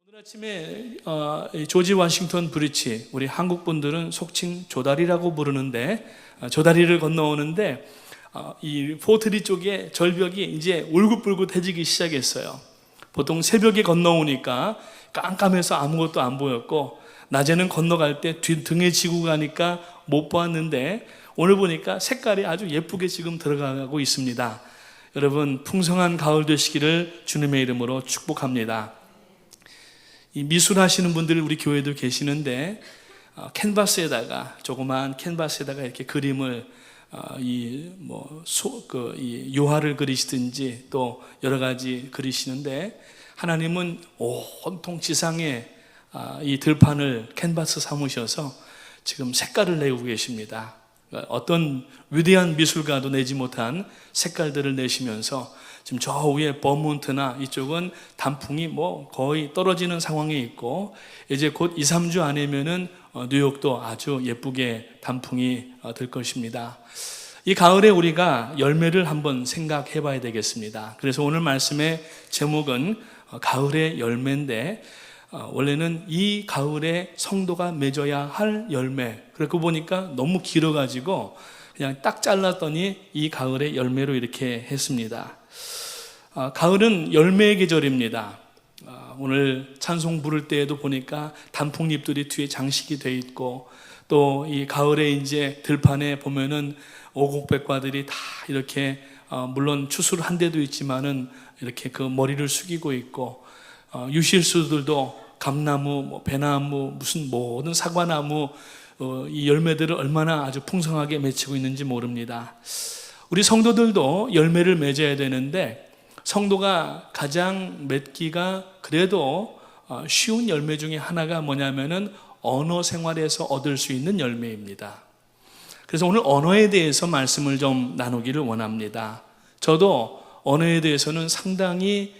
오늘 아침에 조지 워싱턴 브리지, 우리 한국 분들은 속칭 조다리라고 부르는데, 조다리를 건너오는데 이 포트리 쪽에 절벽이 이제 울긋불긋해지기 시작했어요. 보통 새벽에 건너오니까 깜깜해서 아무것도 안 보였고, 낮에는 건너갈 때 등에 지고 가니까 못 보았는데, 오늘 보니까 색깔이 아주 예쁘게 지금 들어가고 있습니다. 여러분, 풍성한 가을 되시기를 주님의 이름으로 축복합니다. 이 미술 하시는 분들 우리 교회도 계시는데, 캔버스에다가, 조그만 캔버스에다가 이렇게 그림을 요하를 그리시든지 또 여러 가지 그리시는데, 하나님은 온통 지상에 이 들판을 캔버스 삼으셔서 지금 색깔을 내고 계십니다. 어떤 위대한 미술가도 내지 못한 색깔들을 내시면서 지금 저 위에 버몬트나 이쪽은 단풍이 거의 떨어지는 상황에 있고, 이제 곧 2, 3주 안이면은 뉴욕도 아주 예쁘게 단풍이 될 것입니다. 이 가을에 우리가 열매를 한번 생각해 봐야 되겠습니다. 그래서 오늘 말씀의 제목은 가을의 열매인데, 원래는 이 가을에 성도가 맺어야 할 열매, 그렇고 보니까 너무 길어가지고 그냥 딱 잘랐더니 이 가을의 열매로 이렇게 했습니다. 가을은 열매의 계절입니다. 오늘 찬송 부를 때에도 보니까 단풍잎들이 뒤에 장식이 돼 있고, 또 이 가을에 이제 들판에 보면은 오곡백과들이 다 이렇게 물론 추수를 한 데도 있지만은 이렇게 그 머리를 숙이고 있고, 유실수들도 감나무, 배나무, 무슨 모든 사과나무, 이 열매들을 얼마나 아주 풍성하게 맺히고 있는지 모릅니다. 우리 성도들도 열매를 맺어야 되는데, 성도가 가장 맺기가 그래도 쉬운 열매 중에 하나가 뭐냐면은 언어 생활에서 얻을 수 있는 열매입니다. 그래서 오늘 언어에 대해서 말씀을 좀 나누기를 원합니다. 저도 언어에 대해서는 상당히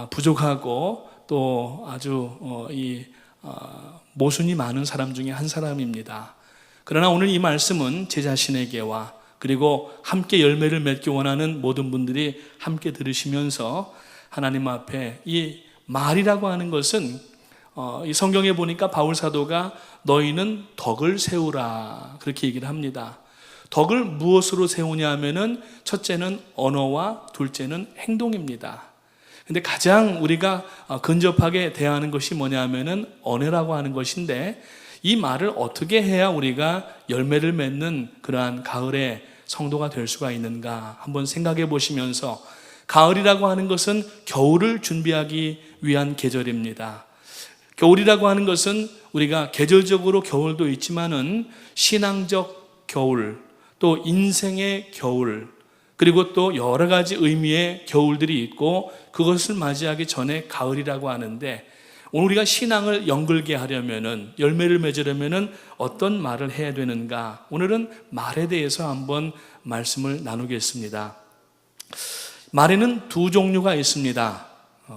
부족하고 또 아주 모순이 많은 사람 중에 한 사람입니다. 그러나 오늘 이 말씀은 제 자신에게와 그리고 함께 열매를 맺기 원하는 모든 분들이 함께 들으시면서 하나님 앞에, 이 말이라고 하는 것은 이 성경에 보니까 바울 사도가 너희는 덕을 세우라 그렇게 얘기를 합니다. 덕을 무엇으로 세우냐 하면은 첫째는 언어와 둘째는 행동입니다. 근데 가장 우리가 근접하게 대하는 것이 뭐냐 하면은 언어라고 하는 것인데, 이 말을 어떻게 해야 우리가 열매를 맺는 그러한 가을의 성도가 될 수가 있는가 한번 생각해 보시면서, 가을이라고 하는 것은 겨울을 준비하기 위한 계절입니다. 겨울이라고 하는 것은 우리가 계절적으로 겨울도 있지만은 신앙적 겨울, 또 인생의 겨울, 그리고 또 여러 가지 의미의 겨울들이 있고, 그것을 맞이하기 전에 가을이라고 하는데, 오늘 우리가 신앙을 연글게 하려면은, 열매를 맺으려면은 어떤 말을 해야 되는가? 오늘은 말에 대해서 한번 말씀을 나누겠습니다. 말에는 두 종류가 있습니다.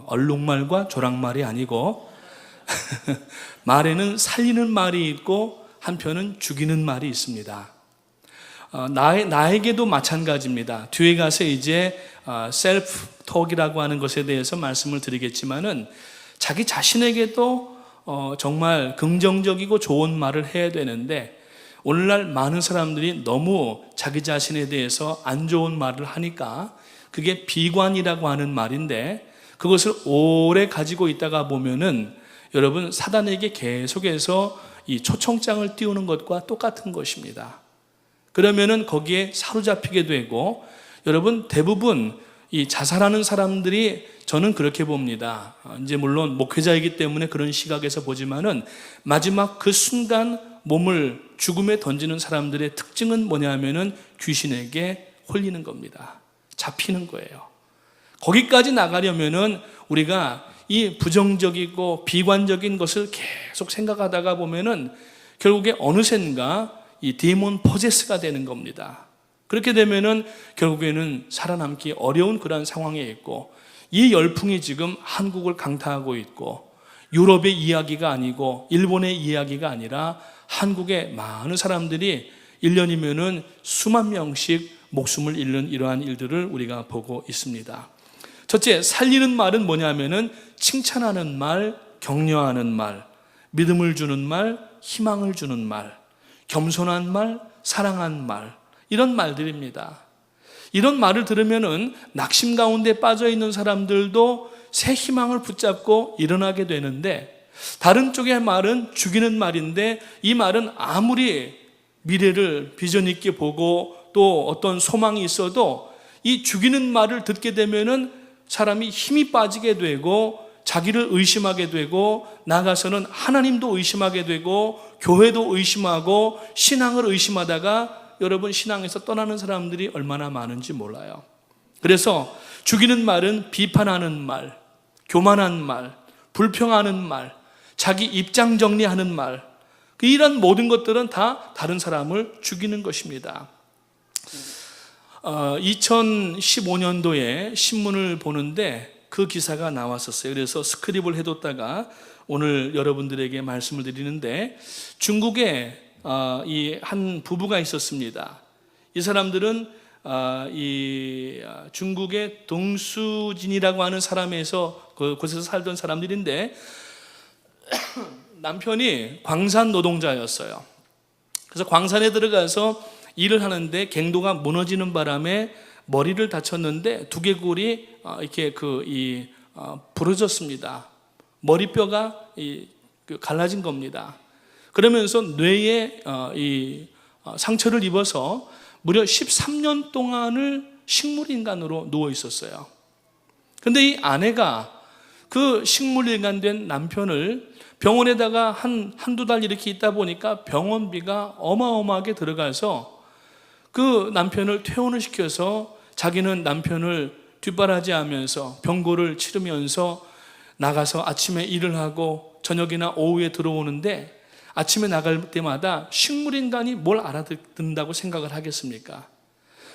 얼룩말과 조랑말이 아니고 말에는 살리는 말이 있고 한편은 죽이는 말이 있습니다. 나에게도 마찬가지입니다. 뒤에 가서 이제 셀프 톡이라고 하는 것에 대해서 말씀을 드리겠지만은, 자기 자신에게도 정말 긍정적이고 좋은 말을 해야 되는데, 오늘날 많은 사람들이 너무 자기 자신에 대해서 안 좋은 말을 하니까 그게 비관이라고 하는 말인데, 그것을 오래 가지고 있다가 보면은 여러분, 사단에게 계속해서 이 초청장을 띄우는 것과 똑같은 것입니다. 그러면은 거기에 사로잡히게 되고, 여러분, 대부분 이 자살하는 사람들이 저는 그렇게 봅니다. 이제 물론 목회자이기 때문에 그런 시각에서 보지만은, 마지막 그 순간 몸을 죽음에 던지는 사람들의 특징은 뭐냐면은 귀신에게 홀리는 겁니다. 잡히는 거예요. 거기까지 나가려면은 우리가 이 부정적이고 비관적인 것을 계속 생각하다가 보면은 결국에 어느샌가 이 데몬 포제스가 되는 겁니다. 그렇게 되면은 결국에는 살아남기 어려운 그런 상황에 있고, 이 열풍이 지금 한국을 강타하고 있고, 유럽의 이야기가 아니고 일본의 이야기가 아니라 한국의 많은 사람들이 1년이면은 수만 명씩 목숨을 잃는 이러한 일들을 우리가 보고 있습니다. 첫째, 살리는 말은 뭐냐면은 칭찬하는 말, 격려하는 말, 믿음을 주는 말, 희망을 주는 말, 겸손한 말, 사랑한 말, 이런 말들입니다. 이런 말을 들으면은 낙심 가운데 빠져 있는 사람들도 새 희망을 붙잡고 일어나게 되는데, 다른 쪽의 말은 죽이는 말인데, 이 말은 아무리 미래를 비전 있게 보고 또 어떤 소망이 있어도 이 죽이는 말을 듣게 되면은 사람이 힘이 빠지게 되고 자기를 의심하게 되고, 나아가서는 하나님도 의심하게 되고 교회도 의심하고 신앙을 의심하다가 여러분 신앙에서 떠나는 사람들이 얼마나 많은지 몰라요. 그래서 죽이는 말은 비판하는 말, 교만한 말, 불평하는 말, 자기 입장 정리하는 말, 이런 모든 것들은 다 다른 사람을 죽이는 것입니다. 2015년도에 신문을 보는데 그 기사가 나왔었어요. 그래서 스크립을 해뒀다가 오늘 여러분들에게 말씀을 드리는데, 중국에 이 한 부부가 있었습니다. 이 사람들은 이 중국의 동수진이라고 하는 사람에서 그곳에서 살던 사람들인데 남편이 광산 노동자였어요. 그래서 광산에 들어가서 일을 하는데 갱도가 무너지는 바람에 머리를 다쳤는데 두개골이 이렇게 부러졌습니다. 머리뼈가 갈라진 겁니다. 그러면서 뇌에 상처를 입어서 무려 13년 동안을 식물인간으로 누워 있었어요. 그런데 이 아내가 그 식물인간 된 남편을 병원에다가 한두 달 이렇게 있다 보니까 병원비가 어마어마하게 들어가서 그 남편을 퇴원을 시켜서 자기는 남편을 뒷바라지하면서 병고를 치르면서 나가서 아침에 일을 하고 저녁이나 오후에 들어오는데, 아침에 나갈 때마다 식물인간이 뭘 알아듣는다고 생각을 하겠습니까?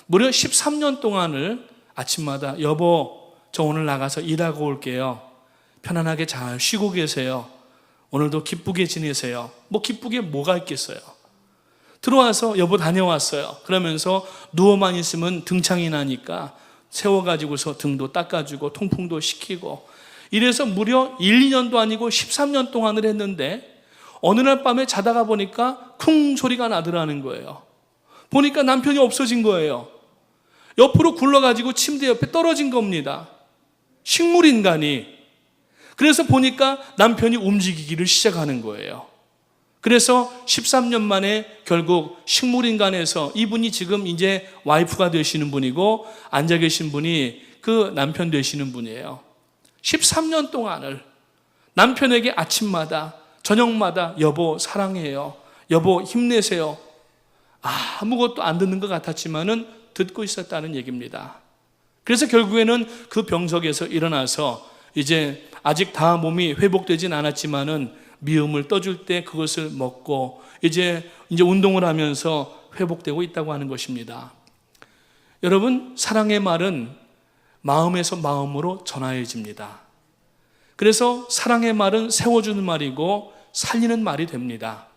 무려 13년 동안을 아침마다 여보, 저 오늘 나가서 일하고 올게요. 편안하게 잘 쉬고 계세요. 오늘도 기쁘게 지내세요. 뭐 기쁘게 뭐가 있겠어요? 들어와서 여보 다녀왔어요. 그러면서 누워만 있으면 등창이 나니까 세워가지고서 등도 닦아주고 통풍도 시키고, 이래서 무려 1, 2년도 아니고 13년 동안을 했는데 어느 날 밤에 자다가 보니까 쿵 소리가 나더라는 거예요. 보니까 남편이 없어진 거예요. 옆으로 굴러가지고 침대 옆에 떨어진 겁니다. 식물인간이. 그래서 보니까 남편이 움직이기를 시작하는 거예요. 그래서 13년 만에 결국 식물인간에서, 이분이 지금 이제 와이프가 되시는 분이고 앉아 계신 분이 그 남편 되시는 분이에요. 13년 동안을 남편에게 아침마다 저녁마다 여보 사랑해요, 여보 힘내세요, 아무것도 안 듣는 것 같았지만은 듣고 있었다는 얘기입니다. 그래서 결국에는 그 병석에서 일어나서 이제 아직 다 몸이 회복되진 않았지만은 미음을 떠줄 때 그것을 먹고 이제 운동을 하면서 회복되고 있다고 하는 것입니다. 여러분, 사랑의 말은 마음에서 마음으로 전하여집니다. 그래서 사랑의 말은 세워주는 말이고 살리는 말이 됩니다.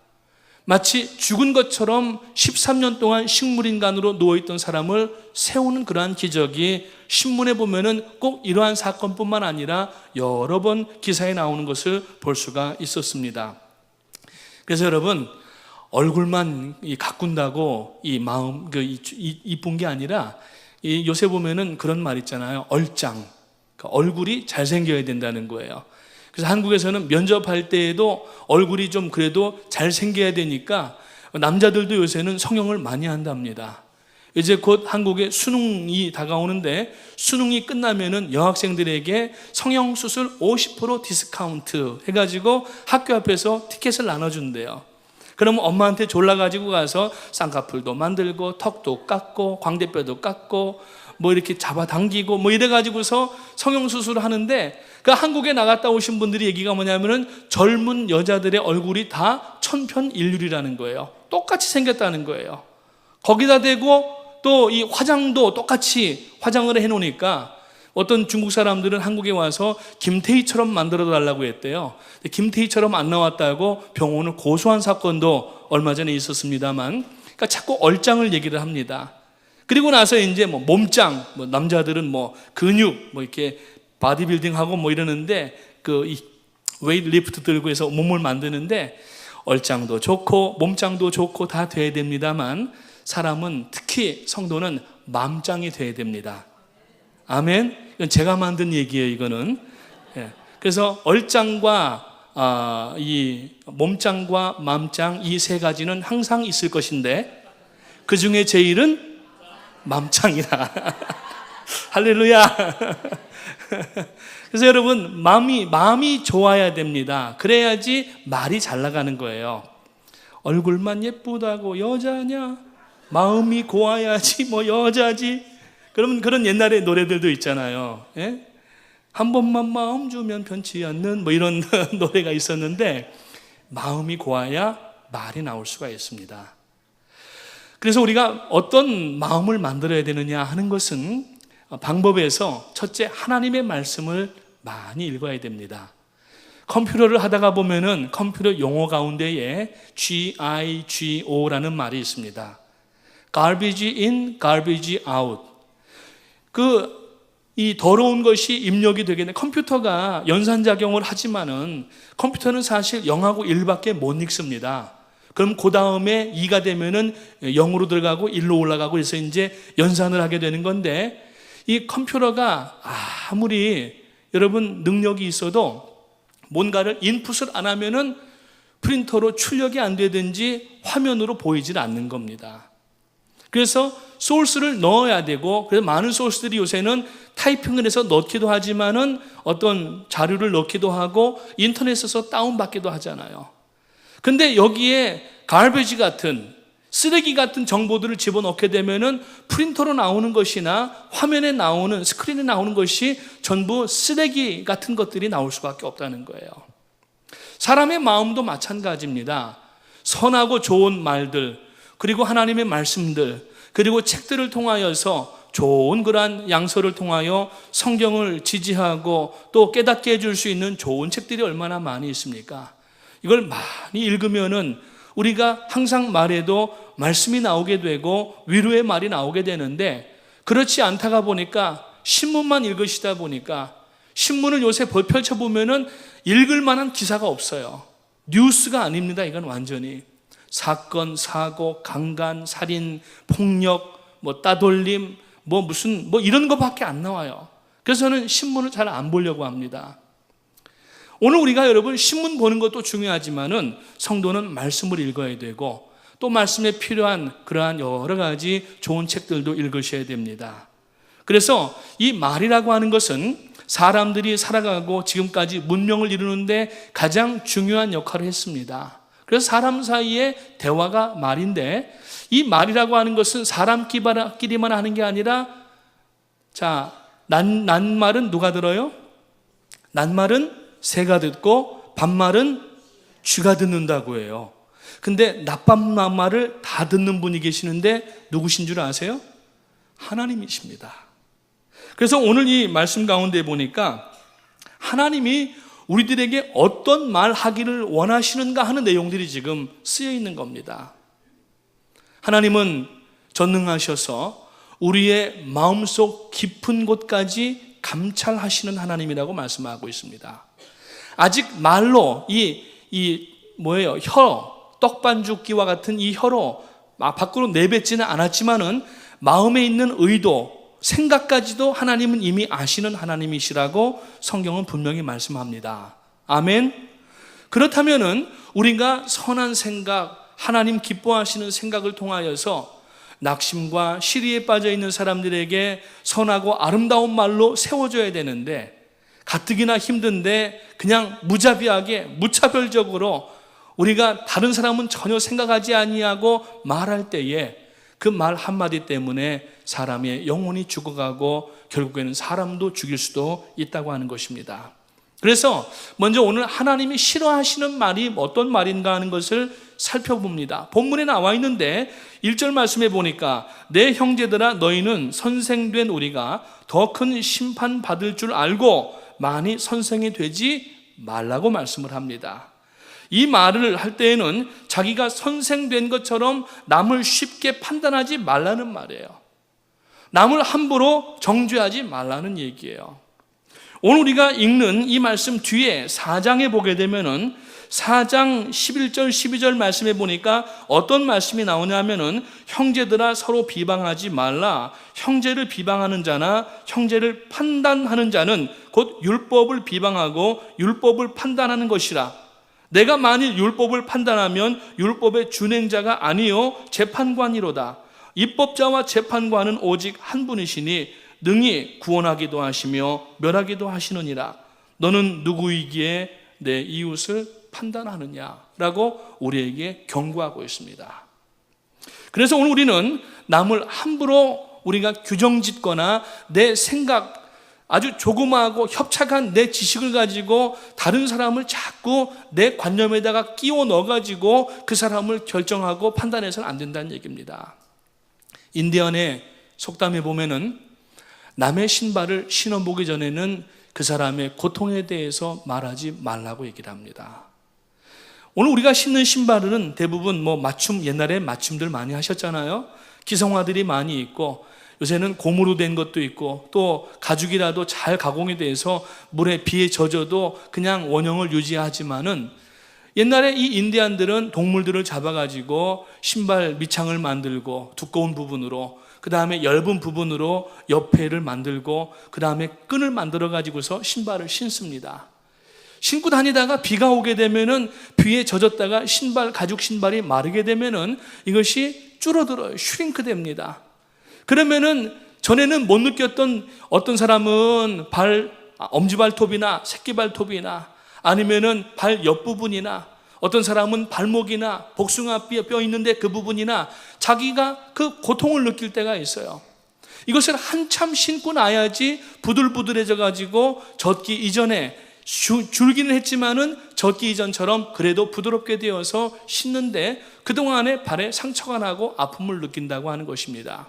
마치 죽은 것처럼 13년 동안 식물인간으로 누워있던 사람을 세우는 그러한 기적이 신문에 보면은 꼭 이러한 사건뿐만 아니라 여러 번 기사에 나오는 것을 볼 수가 있었습니다. 그래서 여러분, 얼굴만 가꾼다고 이 마음 이쁜 게 아니라, 요새 보면은 그런 말 있잖아요. 얼짱. 그러니까 얼굴이 잘생겨야 된다는 거예요. 그래서 한국에서는 면접할 때에도 얼굴이 좀 그래도 잘생겨야 되니까 남자들도 요새는 성형을 많이 한답니다. 이제 곧 한국에 수능이 다가오는데 수능이 끝나면은 여학생들에게 성형수술 50% 디스카운트 해가지고 학교 앞에서 티켓을 나눠준대요. 그러면 엄마한테 졸라가지고 가서 쌍꺼풀도 만들고 턱도 깎고 광대뼈도 깎고 뭐 이렇게 잡아당기고 뭐 이래가지고서 성형수술을 하는데, 그 한국에 나갔다 오신 분들이 얘기가 뭐냐면은 젊은 여자들의 얼굴이 다 천편일률이라는 거예요. 똑같이 생겼다는 거예요. 거기다 대고 또 이 화장도 똑같이 화장을 해놓으니까 어떤 중국 사람들은 한국에 와서 김태희처럼 만들어 달라고 했대요. 김태희처럼 안 나왔다고 병원을 고소한 사건도 얼마 전에 있었습니다만, 그러니까 자꾸 얼짱을 얘기를 합니다. 그리고 나서 이제 뭐 몸짱, 뭐 남자들은 뭐 근육, 뭐 이렇게 바디빌딩하고 뭐 이러는데, 웨이트 리프트 들고 해서 몸을 만드는데 얼짱도 좋고 몸짱도 좋고 다 돼야 됩니다만 사람은 특히 성도는 마음짱이 돼야 됩니다. 아멘. 이건 제가 만든 얘기예요. 이거는. 그래서 얼짱과 이 몸짱과 마음짱 이 세 가지는 항상 있을 것인데 그 중에 제일은 마음짱이다. 할렐루야. 그래서 여러분 마음이 좋아야 됩니다. 그래야지 말이 잘 나가는 거예요. 얼굴만 예쁘다고 여자냐? 마음이 고와야지 뭐 여자지. 그러면 그런 옛날에 노래들도 있잖아요. 예? 한 번만 마음 주면 변치 않는 뭐 이런 노래가 있었는데 마음이 고와야 말이 나올 수가 있습니다. 그래서 우리가 어떤 마음을 만들어야 되느냐 하는 것은 방법에서 첫째 하나님의 말씀을 많이 읽어야 됩니다. 컴퓨터를 하다가 보면은 컴퓨터 용어 가운데에 GIGO라는 말이 있습니다. Garbage in, garbage out. 이 더러운 것이 입력이 되겠네. 컴퓨터가 연산작용을 하지만은 컴퓨터는 사실 0하고 1밖에 못 읽습니다. 그럼 그 다음에 2가 되면은 0으로 들어가고 1로 올라가고 해서 이제 연산을 하게 되는 건데 이 컴퓨터가 아무리 여러분 능력이 있어도 뭔가를 인풋을 안 하면은 프린터로 출력이 안 되든지 화면으로 보이질 않는 겁니다. 그래서 소스를 넣어야 되고 그래서 많은 소스들이 요새는 타이핑을 해서 넣기도 하지만은 어떤 자료를 넣기도 하고 인터넷에서 다운받기도 하잖아요. 근데 여기에 갈베지 같은 쓰레기 같은 정보들을 집어넣게 되면은 프린터로 나오는 것이나 화면에 나오는 스크린에 나오는 것이 전부 쓰레기 같은 것들이 나올 수밖에 없다는 거예요. 사람의 마음도 마찬가지입니다. 선하고 좋은 말들 그리고 하나님의 말씀들 그리고 책들을 통하여서 좋은 그러한 양서를 통하여 성경을 지지하고 또 깨닫게 해줄 수 있는 좋은 책들이 얼마나 많이 있습니까? 이걸 많이 읽으면은 우리가 항상 말해도 말씀이 나오게 되고 위로의 말이 나오게 되는데 그렇지 않다가 보니까 신문만 읽으시다 보니까 신문을 요새 펼쳐보면은 읽을 만한 기사가 없어요. 뉴스가 아닙니다. 이건 완전히 사건, 사고, 강간, 살인, 폭력, 따돌림, 무슨 이런 거밖에 안 나와요. 그래서 저는 신문을 잘 안 보려고 합니다. 오늘 우리가 여러분 신문 보는 것도 중요하지만은 성도는 말씀을 읽어야 되고 또 말씀에 필요한 그러한 여러 가지 좋은 책들도 읽으셔야 됩니다. 그래서 이 말이라고 하는 것은 사람들이 살아가고 지금까지 문명을 이루는데 가장 중요한 역할을 했습니다. 그래서 사람 사이의 대화가 말인데 이 말이라고 하는 것은 사람끼리만 하는 게 아니라 낱말은 누가 들어요? 낱말은 새가 듣고 반말은 쥐가 듣는다고 해요. 근데 낱말을 다 듣는 분이 계시는데 누구신 줄 아세요? 하나님이십니다. 그래서 오늘 이 말씀 가운데 보니까 하나님이 우리들에게 어떤 말 하기를 원하시는가 하는 내용들이 지금 쓰여 있는 겁니다. 하나님은 전능하셔서 우리의 마음속 깊은 곳까지 감찰하시는 하나님이라고 말씀하고 있습니다. 아직 말로 떡반죽기와 같은 이 혀로 밖으로 내뱉지는 않았지만은 마음에 있는 의도, 생각까지도 하나님은 이미 아시는 하나님이시라고 성경은 분명히 말씀합니다. 아멘. 그렇다면은 우리가 선한 생각, 하나님 기뻐하시는 생각을 통하여서 낙심과 시리에 빠져 있는 사람들에게 선하고 아름다운 말로 세워줘야 되는데 가뜩이나 힘든데 그냥 무자비하게 무차별적으로 우리가 다른 사람은 전혀 생각하지 아니하고 말할 때에 그 말 한마디 때문에 사람의 영혼이 죽어가고 결국에는 사람도 죽일 수도 있다고 하는 것입니다. 그래서 먼저 오늘 하나님이 싫어하시는 말이 어떤 말인가 하는 것을 살펴봅니다. 본문에 나와 있는데 1절 말씀에 보니까 내 형제들아 너희는 선생된 우리가 더 큰 심판 받을 줄 알고 많이 선생이 되지 말라고 말씀을 합니다. 이 말을 할 때에는 자기가 선생된 것처럼 남을 쉽게 판단하지 말라는 말이에요. 남을 함부로 정죄하지 말라는 얘기예요. 오늘 우리가 읽는 이 말씀 뒤에 4장에 보게 되면은 4장 11절 12절 말씀에 보니까 어떤 말씀이 나오냐면은 형제들아 서로 비방하지 말라. 형제를 비방하는 자나 형제를 판단하는 자는 곧 율법을 비방하고 율법을 판단하는 것이라. 내가 만일 율법을 판단하면 율법의 준행자가 아니요 재판관이로다. 입법자와 재판관은 오직 한 분이시니 능히 구원하기도 하시며 멸하기도 하시느니라. 너는 누구이기에 내 이웃을 판단하느냐라고 우리에게 경고하고 있습니다. 그래서 오늘 우리는 남을 함부로 우리가 규정짓거나 내 생각, 아주 조그마하고 협착한 내 지식을 가지고 다른 사람을 자꾸 내 관념에다가 끼워 넣어가지고 그 사람을 결정하고 판단해서는 안 된다는 얘기입니다. 인디언의 속담에 보면은 남의 신발을 신어보기 전에는 그 사람의 고통에 대해서 말하지 말라고 얘기를 합니다. 오늘 우리가 신는 신발은 대부분 옛날에 맞춤들 많이 하셨잖아요. 기성화들이 많이 있고 요새는 고무로 된 것도 있고 또 가죽이라도 잘 가공이 돼서 물에 비에 젖어도 그냥 원형을 유지하지만은 옛날에 이 인디안들은 동물들을 잡아가지고 신발 밑창을 만들고 두꺼운 부분으로 그 다음에 엷은 부분으로 옆에를 만들고 그 다음에 끈을 만들어 가지고서 신발을 신습니다. 신고 다니다가 비가 오게 되면은 비에 젖었다가 가죽 신발이 마르게 되면은 이것이 줄어들어요. 슈링크 됩니다. 그러면은 전에는 못 느꼈던 어떤 사람은 엄지발톱이나 새끼발톱이나 아니면은 발 옆부분이나 어떤 사람은 발목이나 복숭아 뼈 있는데 그 부분이나 자기가 그 고통을 느낄 때가 있어요. 이것을 한참 신고 나야지 부들부들해져 가지고 젖기 이전에 줄기는 했지만은 젖기 이전처럼 그래도 부드럽게 되어서 신는데 그동안에 발에 상처가 나고 아픔을 느낀다고 하는 것입니다.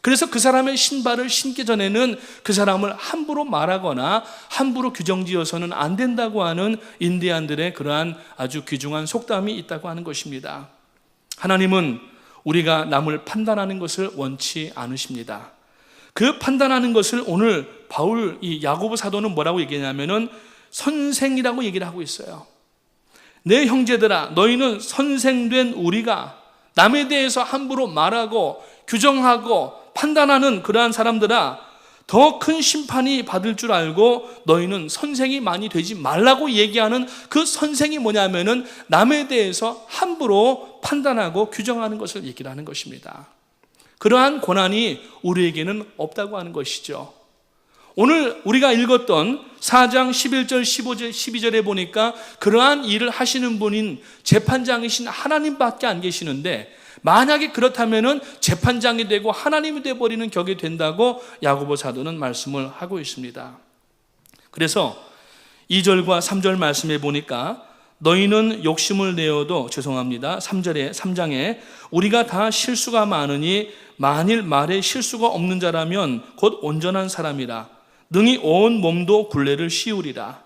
그래서 그 사람의 신발을 신기 전에는 그 사람을 함부로 말하거나 함부로 규정지어서는 안 된다고 하는 인디안들의 그러한 아주 귀중한 속담이 있다고 하는 것입니다. 하나님은 우리가 남을 판단하는 것을 원치 않으십니다. 그 판단하는 것을 오늘 이 야고보 사도는 뭐라고 얘기하냐면은 선생이라고 얘기를 하고 있어요. 내 형제들아, 너희는 선생된 우리가 남에 대해서 함부로 말하고 규정하고 판단하는 그러한 사람들아, 더 큰 심판이 받을 줄 알고 너희는 선생이 많이 되지 말라고 얘기하는 그 선생이 뭐냐면은 남에 대해서 함부로 판단하고 규정하는 것을 얘기를 하는 것입니다. 그러한 권한이 우리에게는 없다고 하는 것이죠. 오늘 우리가 읽었던 4장 11절 15절 12절에 보니까 그러한 일을 하시는 분인 재판장이신 하나님밖에 안 계시는데, 만약에 그렇다면은 재판장이 되고 하나님이 되어버리는 격이 된다고 야고보 사도는 말씀을 하고 있습니다. 그래서 2절과 3절 말씀에 보니까 너희는 욕심을 내어도 3장에 우리가 다 실수가 많으니 만일 말에 실수가 없는 자라면 곧 온전한 사람이라 능히 온 몸도 굴레를 씌우리라.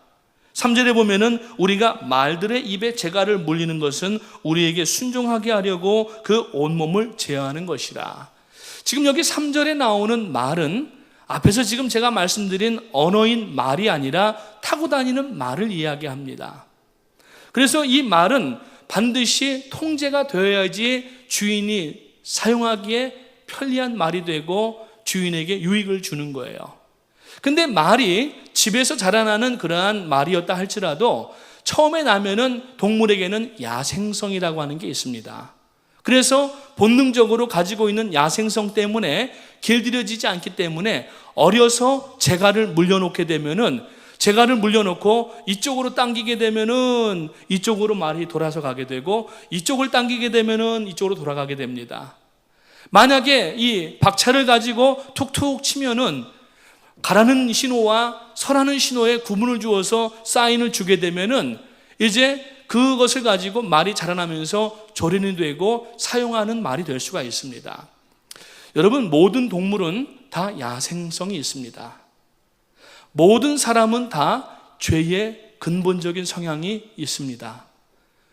3절에 보면은 우리가 말들의 입에 재갈을 물리는 것은 우리에게 순종하게 하려고 그 온몸을 제어하는 것이라. 지금 여기 3절에 나오는 말은 앞에서 지금 제가 말씀드린 언어인 말이 아니라 타고 다니는 말을 이야기합니다. 그래서 이 말은 반드시 통제가 되어야지 주인이 사용하기에 편리한 말이 되고 주인에게 유익을 주는 거예요. 근데 말이 집에서 자라나는 그러한 말이었다 할지라도 처음에 나면은 동물에게는 야생성이라고 하는 게 있습니다. 그래서 본능적으로 가지고 있는 야생성 때문에 길들여지지 않기 때문에 어려서 재갈을 물려놓게 되면은 재갈을 물려놓고 이쪽으로 당기게 되면은 이쪽으로 말이 돌아서 가게 되고 이쪽을 당기게 되면은 이쪽으로 돌아가게 됩니다. 만약에 이 박차를 가지고 툭툭 치면은 가라는 신호와 서라는 신호에 구분을 주어서 사인을 주게 되면은 이제 그것을 가지고 말이 자라나면서 조련이 되고 사용하는 말이 될 수가 있습니다. 여러분, 모든 동물은 다 야생성이 있습니다. 모든 사람은 다 죄의 근본적인 성향이 있습니다.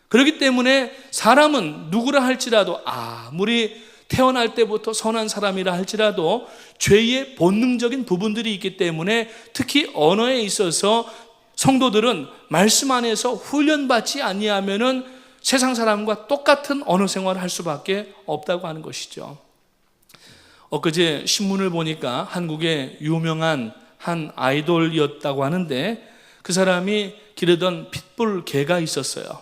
그렇기 때문에 사람은 누구라 할지라도 아무리 태어날 때부터 선한 사람이라 할지라도 죄의 본능적인 부분들이 있기 때문에 특히 언어에 있어서 성도들은 말씀 안에서 훈련받지 아니하면은 세상 사람과 똑같은 언어 생활을 할 수밖에 없다고 하는 것이죠. 엊그제 신문을 보니까 한국의 유명한 한 아이돌이었다고 하는데 그 사람이 기르던 핏불 개가 있었어요.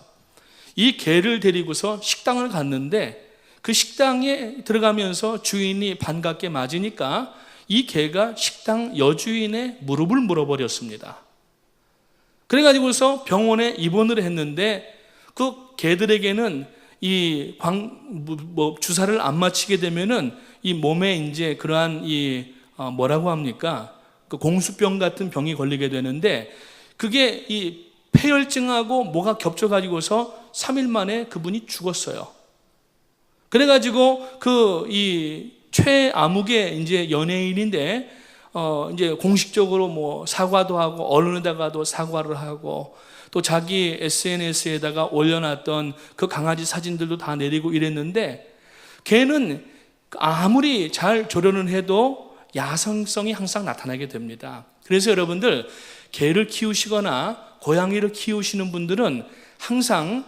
이 개를 데리고서 식당을 갔는데 그 식당에 들어가면서 주인이 반갑게 맞으니까 이 개가 식당 여주인의 무릎을 물어버렸습니다. 그래가지고서 병원에 입원을 했는데 그 개들에게는 주사를 안 맞히게 되면은 이 몸에 이제 그러한 뭐라고 합니까? 그 공수병 같은 병이 걸리게 되는데 그게 이 폐혈증하고 뭐가 겹쳐가지고서 3일 만에 그분이 죽었어요. 그래가지고 이 최아무개 이제 연예인인데 이제 공식적으로 뭐 사과도 하고 언론에다가도 사과를 하고 또 자기 SNS에다가 올려놨던 그 강아지 사진들도 다 내리고 이랬는데 걔는 아무리 잘 조련을 해도 야성성이 항상 나타나게 됩니다. 그래서 여러분들 개를 키우시거나 고양이를 키우시는 분들은 항상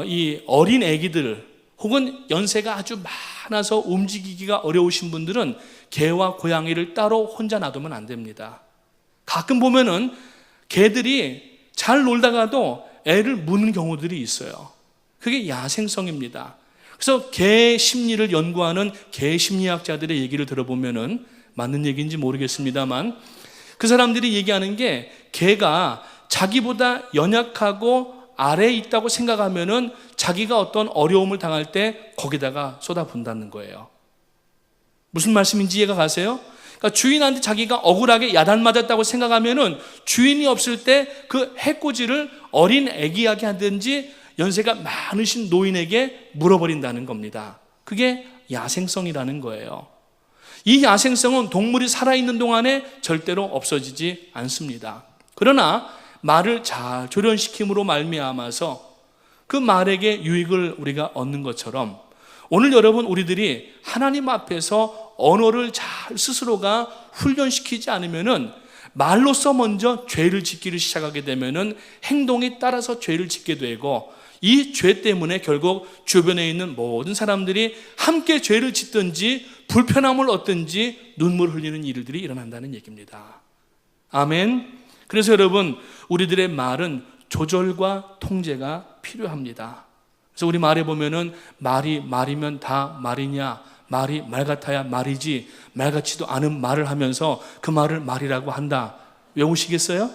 이 어린 애기들 혹은 연세가 아주 많아서 움직이기가 어려우신 분들은 개와 고양이를 따로 혼자 놔두면 안 됩니다. 가끔 보면은 개들이 잘 놀다가도 애를 무는 경우들이 있어요. 그게 야생성입니다. 그래서 개 심리를 연구하는 개 심리학자들의 얘기를 들어보면은 맞는 얘기인지 모르겠습니다만 그 사람들이 얘기하는 게 개가 자기보다 연약하고 아래에 있다고 생각하면은 자기가 어떤 어려움을 당할 때 거기다가 쏟아붓는다는 거예요. 무슨 말씀인지 이해가 가세요? 그러니까 주인한테 자기가 억울하게 야단맞았다고 생각하면은 주인이 없을 때 그 해코지를 어린 애기에게 하든지 연세가 많으신 노인에게 물어버린다는 겁니다. 그게 야생성이라는 거예요. 이 야생성은 동물이 살아있는 동안에 절대로 없어지지 않습니다. 그러나 말을 잘 조련시킴으로 말미암아서 그 말에게 유익을 우리가 얻는 것처럼 오늘 여러분 우리들이 하나님 앞에서 언어를 잘 스스로가 훈련시키지 않으면은 말로써 먼저 죄를 짓기를 시작하게 되면은 행동이 따라서 죄를 짓게 되고 이 죄 때문에 결국 주변에 있는 모든 사람들이 함께 죄를 짓든지 불편함을 얻든지 눈물 흘리는 일들이 일어난다는 얘기입니다. 아멘. 그래서 여러분 우리들의 말은 조절과 통제가 필요합니다. 그래서 우리 말에 보면은 말이 말이면 다 말이냐, 말이 말 같아야 말이지 말 같지도 않은 말을 하면서 그 말을 말이라고 한다. 외우시겠어요?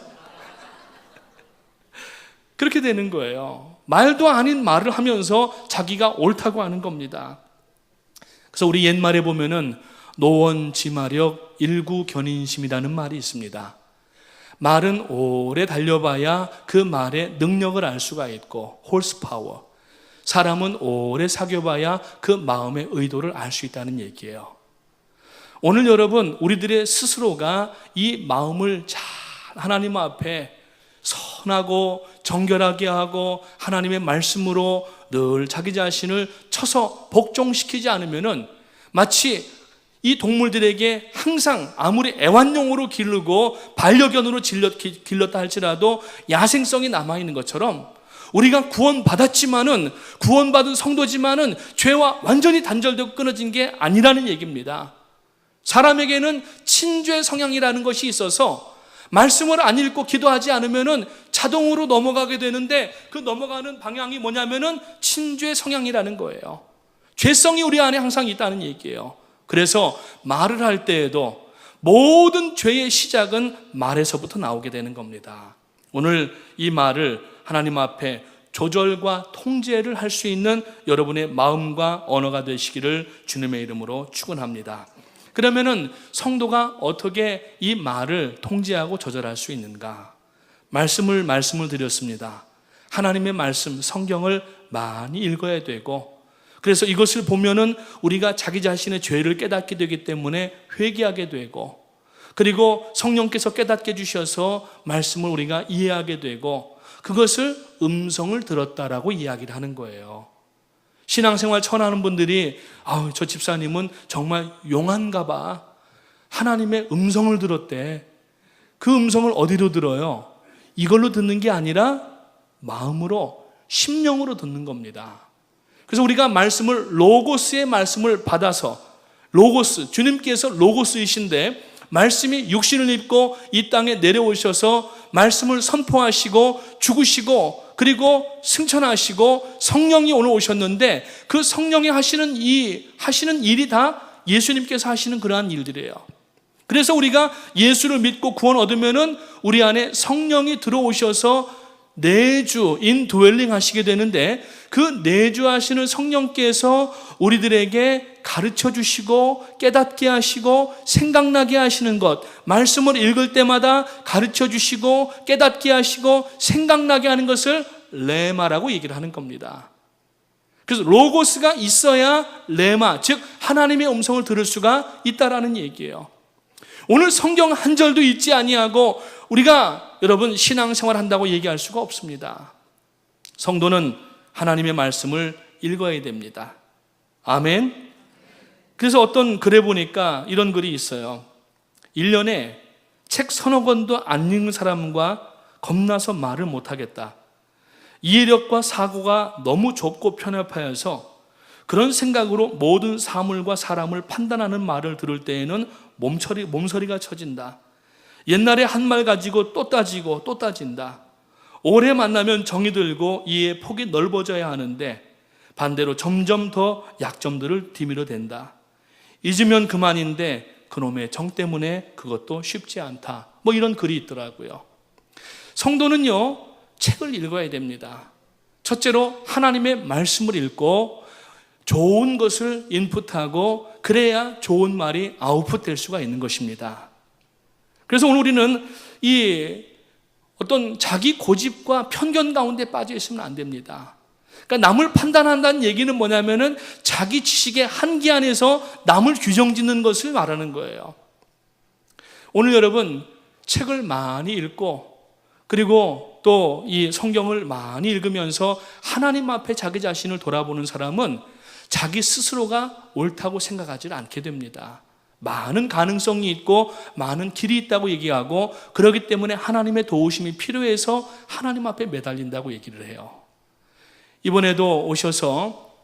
그렇게 되는 거예요. 말도 아닌 말을 하면서 자기가 옳다고 하는 겁니다. 그래서 우리 옛말에 보면은 노원지마력 일구견인심이라는 말이 있습니다. 말은 오래 달려봐야 그 말의 능력을 알 수가 있고 홀스파워, 사람은 오래 사귀어봐야 그 마음의 의도를 알 수 있다는 얘기예요. 오늘 여러분 우리들의 스스로가 이 마음을 잘 하나님 앞에 선하고 정결하게 하고 하나님의 말씀으로 늘 자기 자신을 쳐서 복종시키지 않으면은 마치 이 동물들에게 항상 아무리 애완용으로 기르고 반려견으로 길렀다 할지라도 야생성이 남아있는 것처럼 우리가 구원받았지만은 구원받은 성도지만은 죄와 완전히 단절되고 끊어진 게 아니라는 얘기입니다. 사람에게는 친죄 성향이라는 것이 있어서 말씀을 안 읽고 기도하지 않으면은 자동으로 넘어가게 되는데 그 넘어가는 방향이 뭐냐면은 친죄 성향이라는 거예요. 죄성이 우리 안에 항상 있다는 얘기예요. 그래서 말을 할 때에도 모든 죄의 시작은 말에서부터 나오게 되는 겁니다. 오늘 이 말을 하나님 앞에 조절과 통제를 할 수 있는 여러분의 마음과 언어가 되시기를 주님의 이름으로 축원합니다. 그러면은 성도가 어떻게 이 말을 통제하고 조절할 수 있는가? 말씀을 드렸습니다. 하나님의 말씀, 성경을 많이 읽어야 되고, 그래서 이것을 보면은 우리가 자기 자신의 죄를 깨닫게 되기 때문에 회개하게 되고, 그리고 성령께서 깨닫게 주셔서 말씀을 우리가 이해하게 되고, 그것을 음성을 들었다라고 이야기를 하는 거예요. 신앙생활 처음 하는 분들이 저 집사님은 정말 용한가 봐. 하나님의 음성을 들었대. 그 음성을 어디로 들어요? 이걸로 듣는 게 아니라 마음으로, 심령으로 듣는 겁니다. 그래서 우리가 로고스의 말씀을 받아서, 주님께서 로고스이신데 말씀이 육신을 입고 이 땅에 내려오셔서 말씀을 선포하시고 죽으시고 그리고 승천하시고 성령이 오늘 오셨는데 그 성령이 하시는 일이 다 예수님께서 하시는 그러한 일들이에요. 그래서 우리가 예수를 믿고 구원 얻으면은 우리 안에 성령이 들어오셔서 내주, 인드웰링 하시게 되는데 그 내주하시는 성령께서 우리들에게 가르쳐 주시고 깨닫게 하시고 생각나게 하시는 것, 말씀을 읽을 때마다 가르쳐 주시고 깨닫게 하시고 생각나게 하는 것을 레마라고 얘기를 하는 겁니다. 그래서 로고스가 있어야 레마, 즉 하나님의 음성을 들을 수가 있다라는 얘기예요. 오늘 성경 한 절도 읽지 아니하고 우리가 여러분 신앙생활 한다고 얘기할 수가 없습니다. 성도는 하나님의 말씀을 읽어야 됩니다. 아멘. 그래서 어떤 글에 보니까 이런 글이 있어요. 1년에 책 서너 권도 안 읽는 사람과 겁나서 말을 못하겠다. 이해력과 사고가 너무 좁고 편협하여서 그런 생각으로 모든 사물과 사람을 판단하는 말을 들을 때에는 몸서리가 쳐진다. 옛날에 한 말 가지고 또 따지고 또 따진다. 오래 만나면 정이 들고 이해의 폭이 넓어져야 하는데 반대로 점점 더 약점들을 뒤밀어 댄다. 잊으면 그만인데 그놈의 정 때문에 그것도 쉽지 않다. 이런 글이 있더라고요. 성도는요, 책을 읽어야 됩니다. 첫째로 하나님의 말씀을 읽고 좋은 것을 인풋하고 그래야 좋은 말이 아웃풋될 수가 있는 것입니다. 그래서 오늘 우리는 이 어떤 자기 고집과 편견 가운데 빠져 있으면 안 됩니다. 그러니까 남을 판단한다는 얘기는 뭐냐면은 자기 지식의 한계 안에서 남을 규정 짓는 것을 말하는 거예요. 오늘 여러분 책을 많이 읽고 그리고 또 이 성경을 많이 읽으면서 하나님 앞에 자기 자신을 돌아보는 사람은 자기 스스로가 옳다고 생각하지 않게 됩니다. 많은 가능성이 있고 많은 길이 있다고 얘기하고 그렇기 때문에 하나님의 도우심이 필요해서 하나님 앞에 매달린다고 얘기를 해요. 이번에도 오셔서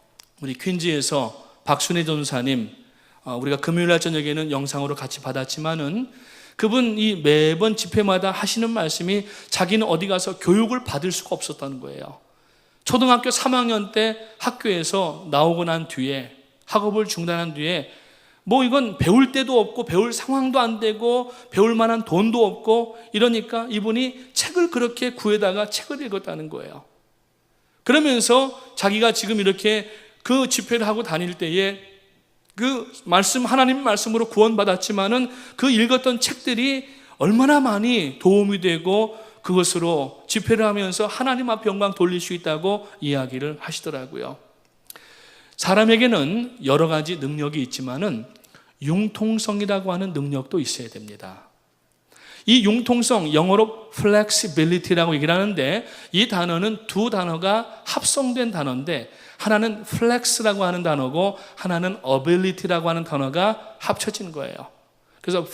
우리 퀸즈에서 박순애 전사님, 우리가 금요일날 저녁에는 영상으로 같이 받았지만은 그분이 매번 집회마다 하시는 말씀이 자기는 어디 가서 교육을 받을 수가 없었다는 거예요. 초등학교 3학년 때 학교에서 나오고 난 뒤에 학업을 중단한 뒤에 이건 배울 때도 없고 배울 상황도 안 되고 배울 만한 돈도 없고 이러니까 이분이 책을 그렇게 구해다가 책을 읽었다는 거예요. 그러면서 자기가 지금 이렇게 그 집회를 하고 다닐 때에 그 말씀, 하나님 말씀으로 구원받았지만은 그 읽었던 책들이 얼마나 많이 도움이 되고 그것으로 집회를 하면서 하나님 앞에 영광 돌릴 수 있다고 이야기를 하시더라고요. 사람에게는 여러 가지 능력이 있지만은 융통성이라고 하는 능력도 있어야 됩니다. 이 융통성, 영어로 flexibility라고 얘기를 하는데 이 단어는 두 단어가 합성된 단어인데 하나는 flex라고 하는 단어고 하나는 ability라고 하는 단어가 합쳐진 거예요. 그래서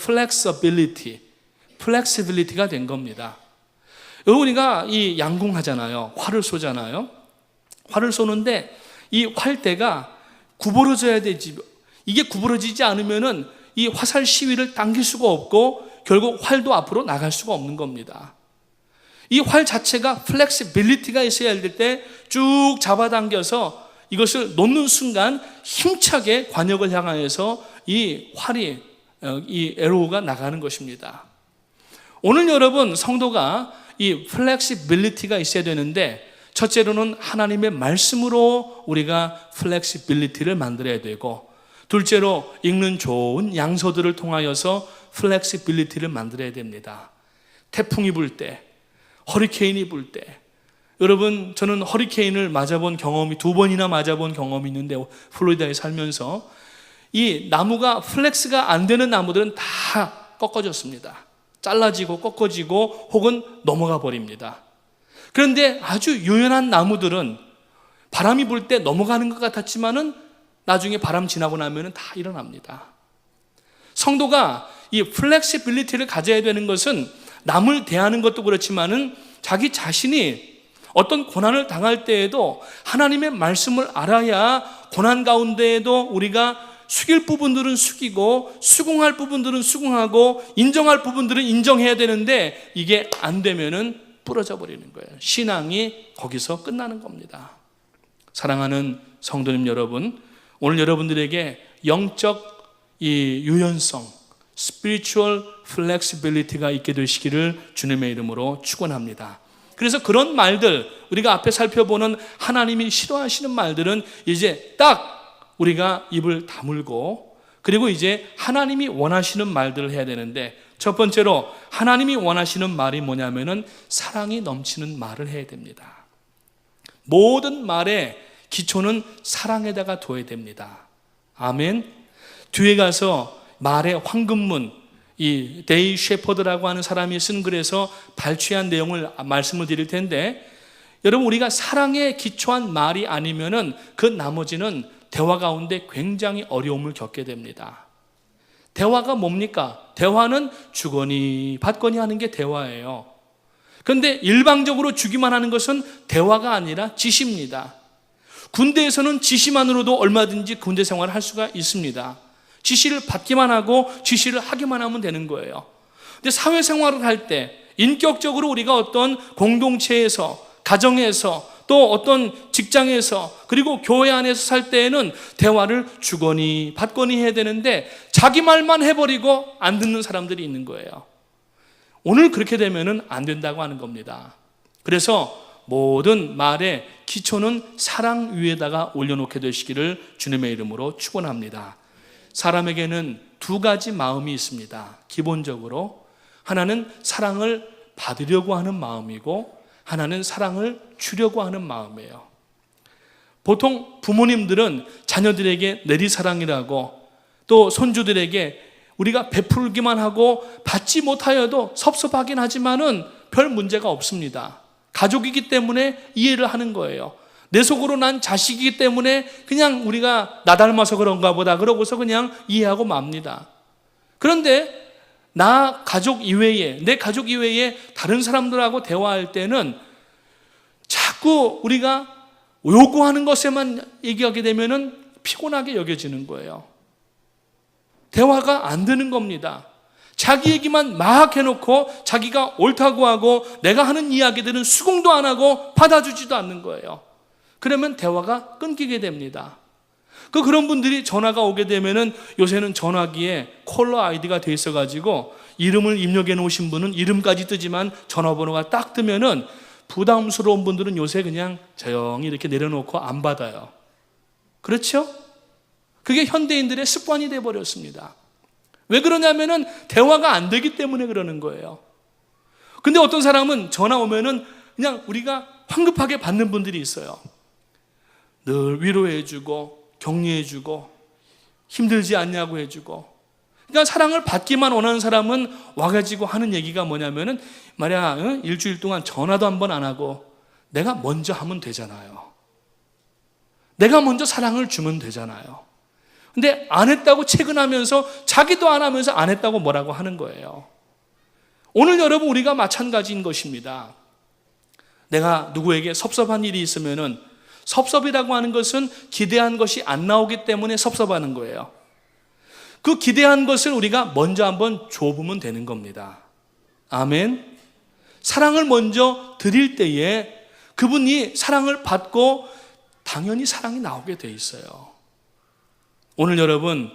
flexibility가 된 겁니다. 우리가 이 양궁하잖아요. 활을 쏘잖아요. 활을 쏘는데 이 활대가 구부러져야 되지. 이게 구부러지지 않으면은 이 화살 시위를 당길 수가 없고 결국 활도 앞으로 나갈 수가 없는 겁니다. 이 활 자체가 플렉시빌리티가 있어야 될 때 쭉 잡아당겨서 이것을 놓는 순간 힘차게 관역을 향하여서 이 활이, 이 에로우가 나가는 것입니다. 오늘 여러분 성도가 이 플렉시빌리티가 있어야 되는데 첫째로는 하나님의 말씀으로 우리가 플렉시빌리티를 만들어야 되고 둘째로 읽는 좋은 양서들을 통하여서 플렉시빌리티를 만들어야 됩니다. 태풍이 불 때, 허리케인이 불 때, 여러분 저는 허리케인을 맞아본 경험이 2번이나 맞아본 경험이 있는데 플로리다에 살면서 이 나무가 플렉스가 안 되는 나무들은 다 꺾어졌습니다. 잘라지고 꺾어지고 혹은 넘어가 버립니다. 그런데 아주 유연한 나무들은 바람이 불 때 넘어가는 것 같았지만은 나중에 바람 지나고 나면은 다 일어납니다. 성도가 이 플렉시빌리티를 가져야 되는 것은 남을 대하는 것도 그렇지만은 자기 자신이 어떤 고난을 당할 때에도 하나님의 말씀을 알아야 고난 가운데에도 우리가 숙일 부분들은 숙이고 수긍할 부분들은 수긍하고 인정할 부분들은 인정해야 되는데 이게 안 되면은 부러져 버리는 거예요. 신앙이 거기서 끝나는 겁니다. 사랑하는 성도님 여러분, 오늘 여러분들에게 영적 이 유연성, spiritual flexibility가 있게 되시기를 주님의 이름으로 축원합니다. 그래서 그런 말들, 우리가 앞에 살펴보는 하나님이 싫어하시는 말들은 이제 딱 우리가 입을 다물고, 그리고 이제 하나님이 원하시는 말들을 해야 되는데, 첫 번째로 하나님이 원하시는 말이 뭐냐면은 사랑이 넘치는 말을 해야 됩니다. 모든 말의 기초는 사랑에다가 둬야 됩니다. 아멘. 뒤에 가서 말의 황금문, 이 데이 셰퍼드라고 하는 사람이 쓴 글에서 발췌한 내용을 말씀을 드릴 텐데, 여러분 우리가 사랑에 기초한 말이 아니면은 그 나머지는 대화 가운데 굉장히 어려움을 겪게 됩니다. 대화가 뭡니까? 대화는 주거니 받거니 하는 게 대화예요. 그런데 일방적으로 주기만 하는 것은 대화가 아니라 지시입니다. 군대에서는 지시만으로도 얼마든지 군대 생활을 할 수가 있습니다. 지시를 받기만 하고 지시를 하기만 하면 되는 거예요. 근데 사회생활을 할 때 인격적으로 우리가 어떤 공동체에서, 가정에서, 또 어떤 직장에서, 그리고 교회 안에서 살 때에는 대화를 주거니 받거니 해야 되는데 자기 말만 해버리고 안 듣는 사람들이 있는 거예요. 오늘 그렇게 되면은 안 된다고 하는 겁니다. 그래서 모든 말의 기초는 사랑 위에다가 올려놓게 되시기를 주님의 이름으로 축원합니다. 사람에게는 두 가지 마음이 있습니다. 기본적으로 하나는 사랑을 받으려고 하는 마음이고 하나는 사랑을 주려고 하는 마음이에요. 보통 부모님들은 자녀들에게 내리사랑이라고, 또 손주들에게 우리가 베풀기만 하고 받지 못하여도 섭섭하긴 하지만은 별 문제가 없습니다. 가족이기 때문에 이해를 하는 거예요. 내 속으로 난 자식이기 때문에 그냥 우리가 나 닮아서 그런가 보다 그러고서 그냥 이해하고 맙니다. 그런데 나 가족 이외에, 내 가족 이외에 다른 사람들하고 대화할 때는 자꾸 우리가 요구하는 것에만 얘기하게 되면은 피곤하게 여겨지는 거예요. 대화가 안 되는 겁니다. 자기 얘기만 막 해놓고 자기가 옳다고 하고 내가 하는 이야기들은 수긍도 안 하고 받아주지도 않는 거예요. 그러면 대화가 끊기게 됩니다. 그런 분들이 전화가 오게 되면은 요새는 전화기에 콜러 아이디가 돼 있어가지고 이름을 입력해 놓으신 분은 이름까지 뜨지만 전화번호가 딱 뜨면은 부담스러운 분들은 요새 그냥 조용히 이렇게 내려놓고 안 받아요. 그렇죠? 그게 현대인들의 습관이 돼버렸습니다. 왜 그러냐면은 대화가 안 되기 때문에 그러는 거예요. 근데 어떤 사람은 전화 오면은 그냥 우리가 황급하게 받는 분들이 있어요. 늘 위로해주고 격려해주고 힘들지 않냐고 해주고, 그러니까 사랑을 받기만 원하는 사람은 와가지고 하는 얘기가 뭐냐면은 말이야, 일주일 동안 전화도 한 번 안 하고 내가 먼저 하면 되잖아요. 내가 먼저 사랑을 주면 되잖아요. 근데 안 했다고 채근하면서 자기도 안 하면서 안 했다고 뭐라고 하는 거예요. 오늘 여러분 우리가 마찬가지인 것입니다. 내가 누구에게 섭섭한 일이 있으면은, 섭섭이라고 하는 것은 기대한 것이 안 나오기 때문에 섭섭하는 거예요. 그 기대한 것을 우리가 먼저 한번 줘보면 되는 겁니다. 아멘. 사랑을 먼저 드릴 때에 그분이 사랑을 받고 당연히 사랑이 나오게 돼 있어요. 오늘 여러분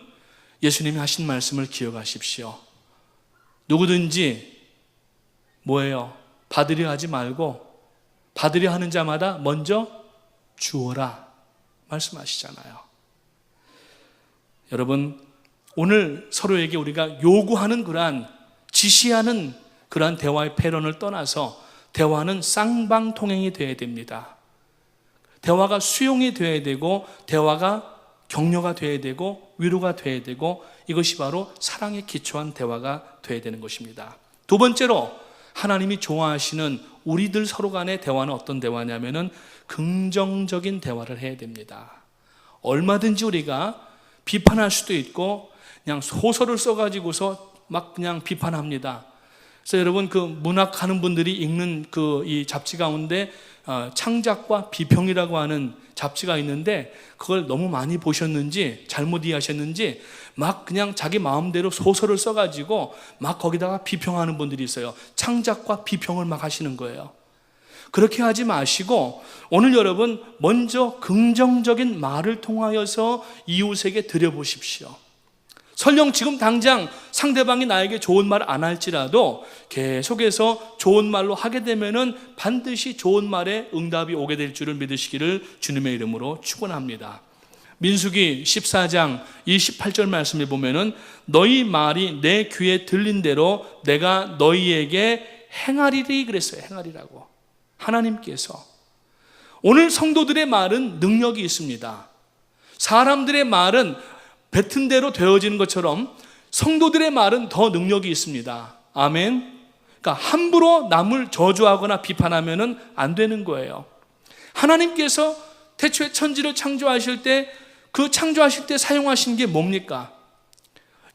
예수님이 하신 말씀을 기억하십시오. 누구든지 뭐예요? 받으려 하지 말고 받으려 하는 자마다 먼저 주어라 말씀하시잖아요. 여러분 오늘 서로에게 우리가 요구하는 그러한, 지시하는 그러한 대화의 패런을 떠나서 대화는 쌍방통행이 되어야 됩니다. 대화가 수용이 되어야 되고, 대화가 격려가 되어야 되고, 위로가 되어야 되고, 이것이 바로 사랑에 기초한 대화가 되어야 되는 것입니다. 두 번째로 하나님이 좋아하시는 우리들 서로 간의 대화는 어떤 대화냐면은 긍정적인 대화를 해야 됩니다. 얼마든지 우리가 비판할 수도 있고 그냥 소설을 써가지고서 막 그냥 비판합니다. 그래서 여러분 그 문학하는 분들이 읽는 그 이 잡지 가운데 창작과 비평이라고 하는 잡지가 있는데 그걸 너무 많이 보셨는지 잘못 이해하셨는지 막 그냥 자기 마음대로 소설을 써가지고 막 거기다가 비평하는 분들이 있어요. 창작과 비평을 막 하시는 거예요. 그렇게 하지 마시고 오늘 여러분 먼저 긍정적인 말을 통하여서 이웃에게 드려보십시오. 설령 지금 당장 상대방이 나에게 좋은 말 안 할지라도 계속해서 좋은 말로 하게 되면은 반드시 좋은 말에 응답이 오게 될 줄을 믿으시기를 주님의 이름으로 축원합니다. 민수기 14장 28절 말씀에 보면은 너희 말이 내 귀에 들린 대로 내가 너희에게 행하리리 그랬어요. 행하리라고. 하나님께서. 오늘 성도들의 말은 능력이 있습니다. 사람들의 말은 뱉은 대로 되어지는 것처럼 성도들의 말은 더 능력이 있습니다. 아멘. 그러니까 함부로 남을 저주하거나 비판하면은 안 되는 거예요. 하나님께서 태초에 천지를 창조하실 때 그 창조하실 때 사용하신 게 뭡니까?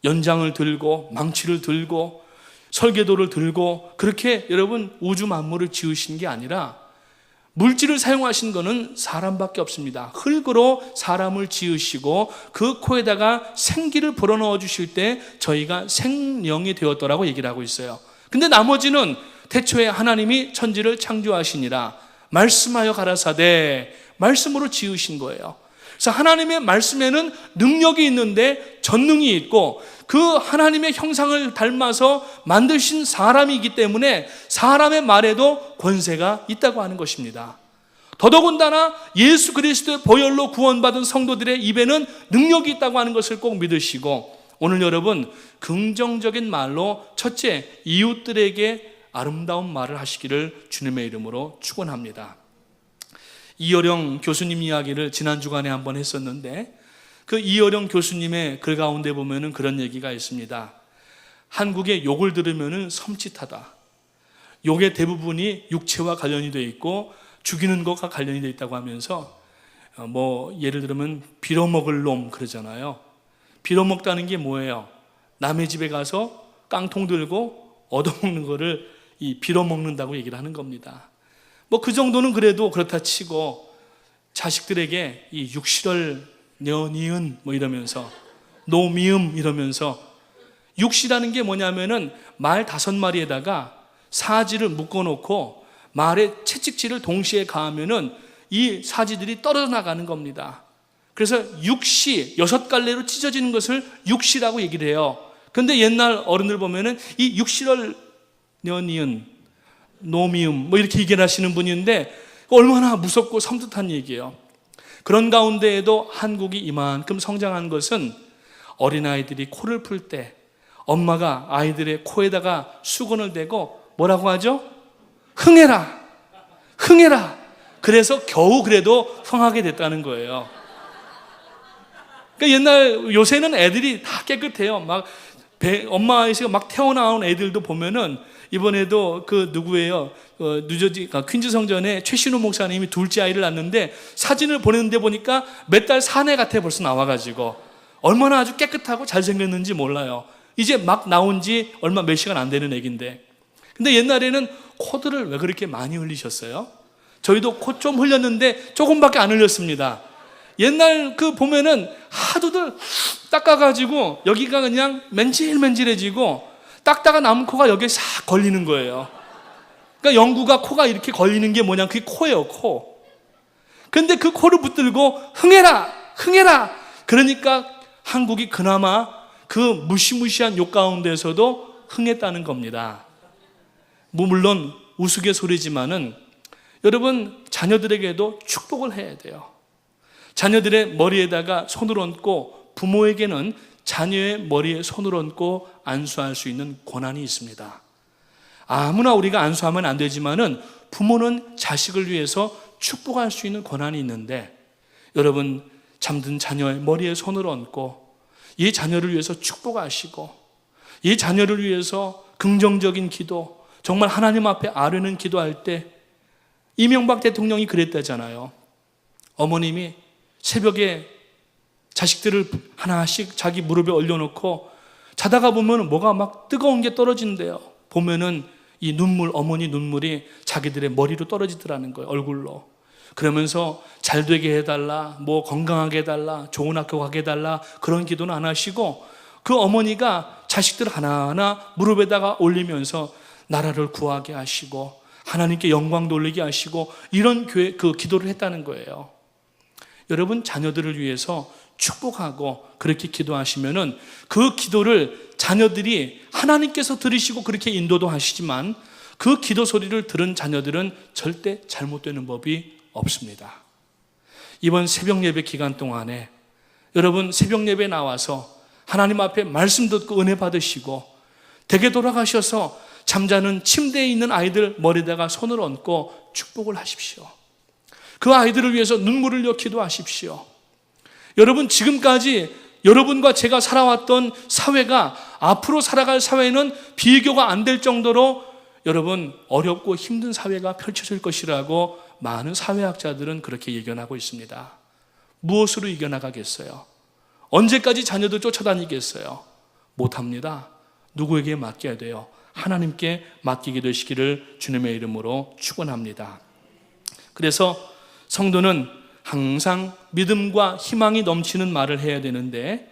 연장을 들고 망치를 들고 설계도를 들고 그렇게 여러분 우주 만물을 지으신 게 아니라 물질을 사용하신 것은 사람밖에 없습니다. 흙으로 사람을 지으시고 그 코에다가 생기를 불어넣어 주실 때 저희가 생명이 되었더라고 얘기를 하고 있어요. 근데 나머지는 태초에 하나님이 천지를 창조하시니라 말씀하여 가라사대 말씀으로 지으신 거예요. 그래서 하나님의 말씀에는 능력이 있는데 전능이 있고 그 하나님의 형상을 닮아서 만드신 사람이기 때문에 사람의 말에도 권세가 있다고 하는 것입니다. 더더군다나 예수 그리스도의 보혈로 구원받은 성도들의 입에는 능력이 있다고 하는 것을 꼭 믿으시고 오늘 여러분 긍정적인 말로 첫째 이웃들에게 아름다운 말을 하시기를 주님의 이름으로 축원합니다. 이어령 교수님 이야기를 지난 주간에 한번 했었는데 그 이어령 교수님의 글 가운데 보면은 그런 얘기가 있습니다. 한국의 욕을 들으면은 섬찟하다. 욕의 대부분이 육체와 관련이 되어 있고 죽이는 것과 관련이 되어 있다고 하면서 예를 들면 빌어먹을 놈 그러잖아요. 빌어먹다는 게 뭐예요? 남의 집에 가서 깡통 들고 얻어먹는 거를 빌어먹는다고 얘기를 하는 겁니다. 그 정도는 그래도 그렇다 치고 자식들에게 이 육실을 년이은 이러면서 노미음 이러면서 육시라는 게 뭐냐면은 말 5마리에다가 사지를 묶어놓고 말에 채찍질을 동시에 가하면은 이 사지들이 떨어져 나가는 겁니다. 그래서 육시 6갈래로 찢어지는 것을 육시라고 얘기를 해요. 근데 옛날 어른들 보면은 이 육시를 년이은 노미음 이렇게 얘기를 하시는 분인데 얼마나 무섭고 섬뜩한 얘기예요. 그런 가운데에도 한국이 이만큼 성장한 것은 어린아이들이 코를 풀 때 엄마가 아이들의 코에다가 수건을 대고 뭐라고 하죠? 흥해라 흥해라. 그래서 겨우 그래도 흥하게 됐다는 거예요. 그러니까 옛날 요새는 애들이 다 깨끗해요. 막 엄마에서 막 태어나온 애들도 보면은 이번에도 그 누구예요? 뉴저지 퀸즈 성전에 최신우 목사님이 둘째 아이를 낳는데 사진을 보냈는데 보니까 몇 달 사내 같아 벌써 나와가지고 얼마나 아주 깨끗하고 잘생겼는지 몰라요. 이제 막 나온 지 얼마 몇 시간 안 되는 애기인데 근데 옛날에는 코들을 왜 그렇게 많이 흘리셨어요? 저희도 코 좀 흘렸는데 조금밖에 안 흘렸습니다. 옛날 그 보면은 하도들 닦아가지고 여기가 그냥 맨질맨질해지고 닦다가 남은 코가 여기에 싹 걸리는 거예요. 그러니까 영구가 코가 이렇게 걸리는 게 뭐냐? 그게 코예요, 코. 근데 그 코를 붙들고 흥해라, 흥해라. 그러니까 한국이 그나마 그 무시무시한 욕 가운데서도 흥했다는 겁니다. 물론 우스갯소리지만은 여러분 자녀들에게도 축복을 해야 돼요. 자녀들의 머리에다가 손을 얹고 부모에게는 자녀의 머리에 손을 얹고 안수할 수 있는 권한이 있습니다. 아무나 우리가 안수하면 안 되지만은 부모는 자식을 위해서 축복할 수 있는 권한이 있는데 여러분 잠든 자녀의 머리에 손을 얹고 이 자녀를 위해서 축복하시고 이 자녀를 위해서 긍정적인 기도 정말 하나님 앞에 아뢰는 기도할 때 이명박 대통령이 그랬다잖아요. 어머님이 새벽에 자식들을 하나씩 자기 무릎에 올려놓고 자다가 보면 뭐가 막 뜨거운 게 떨어진대요. 보면은 이 눈물, 어머니 눈물이 자기들의 머리로 떨어지더라는 거예요, 얼굴로. 그러면서 잘 되게 해달라, 뭐 건강하게 해달라, 좋은 학교 가게 해달라, 그런 기도는 안 하시고 그 어머니가 자식들 하나하나 무릎에다가 올리면서 나라를 구하게 하시고 하나님께 영광 돌리게 하시고 이런 그 기도를 했다는 거예요. 여러분, 자녀들을 위해서 축복하고 그렇게 기도하시면은 그 기도를 자녀들이 하나님께서 들으시고 그렇게 인도도 하시지만 그 기도 소리를 들은 자녀들은 절대 잘못되는 법이 없습니다. 이번 새벽 예배 기간 동안에 여러분 새벽 예배 나와서 하나님 앞에 말씀 듣고 은혜 받으시고 댁에 돌아가셔서 잠자는 침대에 있는 아이들 머리에다가 손을 얹고 축복을 하십시오. 그 아이들을 위해서 눈물을 흘려 기도하십시오. 여러분, 지금까지 여러분과 제가 살아왔던 사회가 앞으로 살아갈 사회는 비교가 안 될 정도로 여러분 어렵고 힘든 사회가 펼쳐질 것이라고 많은 사회학자들은 그렇게 예견하고 있습니다. 무엇으로 이겨나가겠어요? 언제까지 자녀들 쫓아다니겠어요? 못합니다. 누구에게 맡겨야 돼요? 하나님께 맡기게 되시기를 주님의 이름으로 축원합니다. 그래서 성도는 항상 믿음과 희망이 넘치는 말을 해야 되는데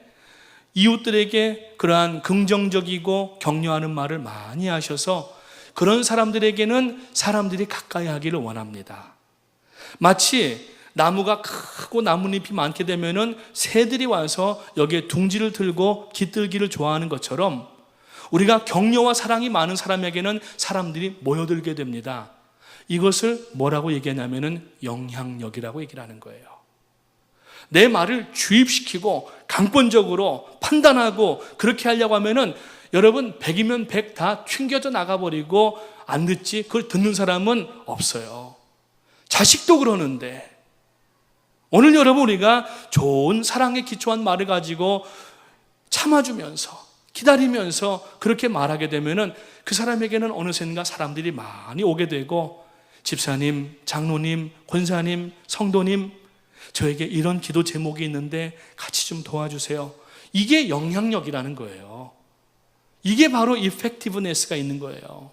이웃들에게 그러한 긍정적이고 격려하는 말을 많이 하셔서 그런 사람들에게는 사람들이 가까이 하기를 원합니다. 마치 나무가 크고 나뭇잎이 많게 되면은 새들이 와서 여기에 둥지를 들고 깃들기를 좋아하는 것처럼 우리가 격려와 사랑이 많은 사람에게는 사람들이 모여들게 됩니다. 이것을 뭐라고 얘기하냐면은 영향력이라고 얘기를 하는 거예요. 내 말을 주입시키고 강권적으로 판단하고 그렇게 하려고 하면은 여러분 100이면 100 다 튕겨져 나가버리고 안 듣지 그걸 듣는 사람은 없어요. 자식도 그러는데 오늘 여러분 우리가 좋은 사랑에 기초한 말을 가지고 참아주면서 기다리면서 그렇게 말하게 되면은 그 사람에게는 어느샌가 사람들이 많이 오게 되고 집사님, 장로님, 권사님, 성도님 저에게 이런 기도 제목이 있는데 같이 좀 도와주세요. 이게 영향력이라는 거예요. 이게 바로 이펙티브네스가 있는 거예요.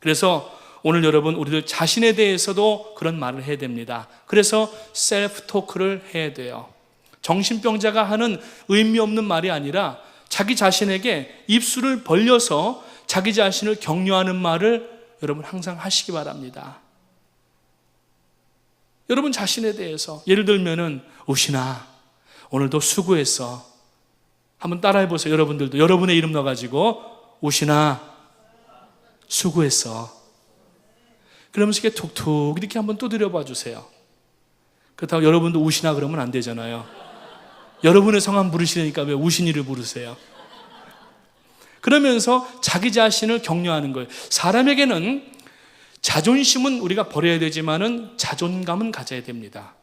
그래서 오늘 여러분 우리들 자신에 대해서도 그런 말을 해야 됩니다. 그래서 셀프 토크를 해야 돼요. 정신병자가 하는 의미 없는 말이 아니라 자기 자신에게 입술을 벌려서 자기 자신을 격려하는 말을 여러분 항상 하시기 바랍니다. 여러분 자신에 대해서 예를 들면은 우신아 오늘도 수고했어. 한번 따라해 보세요. 여러분들도 여러분의 이름 넣어가지고 우신아 수고했어. 그러면서 이렇게 툭툭 이렇게 한번 두드려 봐 주세요. 그렇다고 여러분도 우신아 그러면 안 되잖아요. 여러분의 성함 부르시니까 왜 우신이를 부르세요? 그러면서 자기 자신을 격려하는 거예요. 사람에게는 자존심은 우리가 버려야 되지만은 자존감은 가져야 됩니다.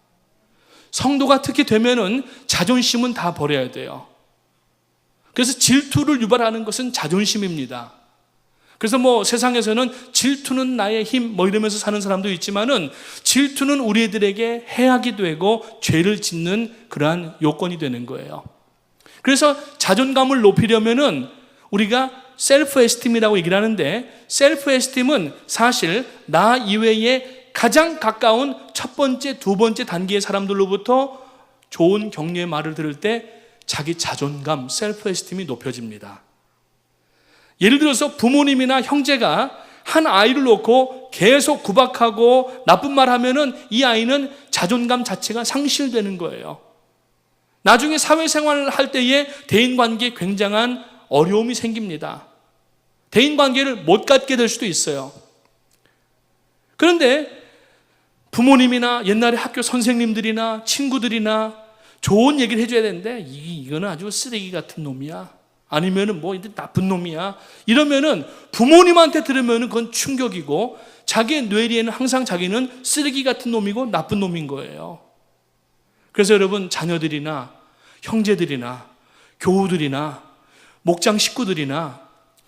성도가 특히 되면은 자존심은 다 버려야 돼요. 그래서 질투를 유발하는 것은 자존심입니다. 그래서 뭐 세상에서는 질투는 나의 힘 뭐 이러면서 사는 사람도 있지만은 질투는 우리들에게 해악이 되고 죄를 짓는 그러한 요건이 되는 거예요. 그래서 자존감을 높이려면은 우리가 셀프 에스팀이라고 얘기를 하는데 셀프 에스팀은 사실 나 이외에 가장 가까운 첫 번째, 두 번째 단계의 사람들로부터 좋은 격려의 말을 들을 때 자기 자존감, 셀프 에스팀이 높여집니다. 예를 들어서 부모님이나 형제가 한 아이를 놓고 계속 구박하고 나쁜 말 하면은 이 아이는 자존감 자체가 상실되는 거예요. 나중에 사회생활을 할 때에 대인관계에 굉장한 어려움이 생깁니다. 대인관계를 못 갖게 될 수도 있어요. 그런데 부모님이나 옛날에 학교 선생님들이나 친구들이나 좋은 얘기를 해줘야 되는데 이거는 아주 쓰레기 같은 놈이야. 아니면은 뭐 나쁜 놈이야. 이러면은 부모님한테 들으면은 그건 충격이고 자기의 뇌리에는 항상 자기는 쓰레기 같은 놈이고 나쁜 놈인 거예요. 그래서 여러분 자녀들이나 형제들이나 교우들이나 목장 식구들이나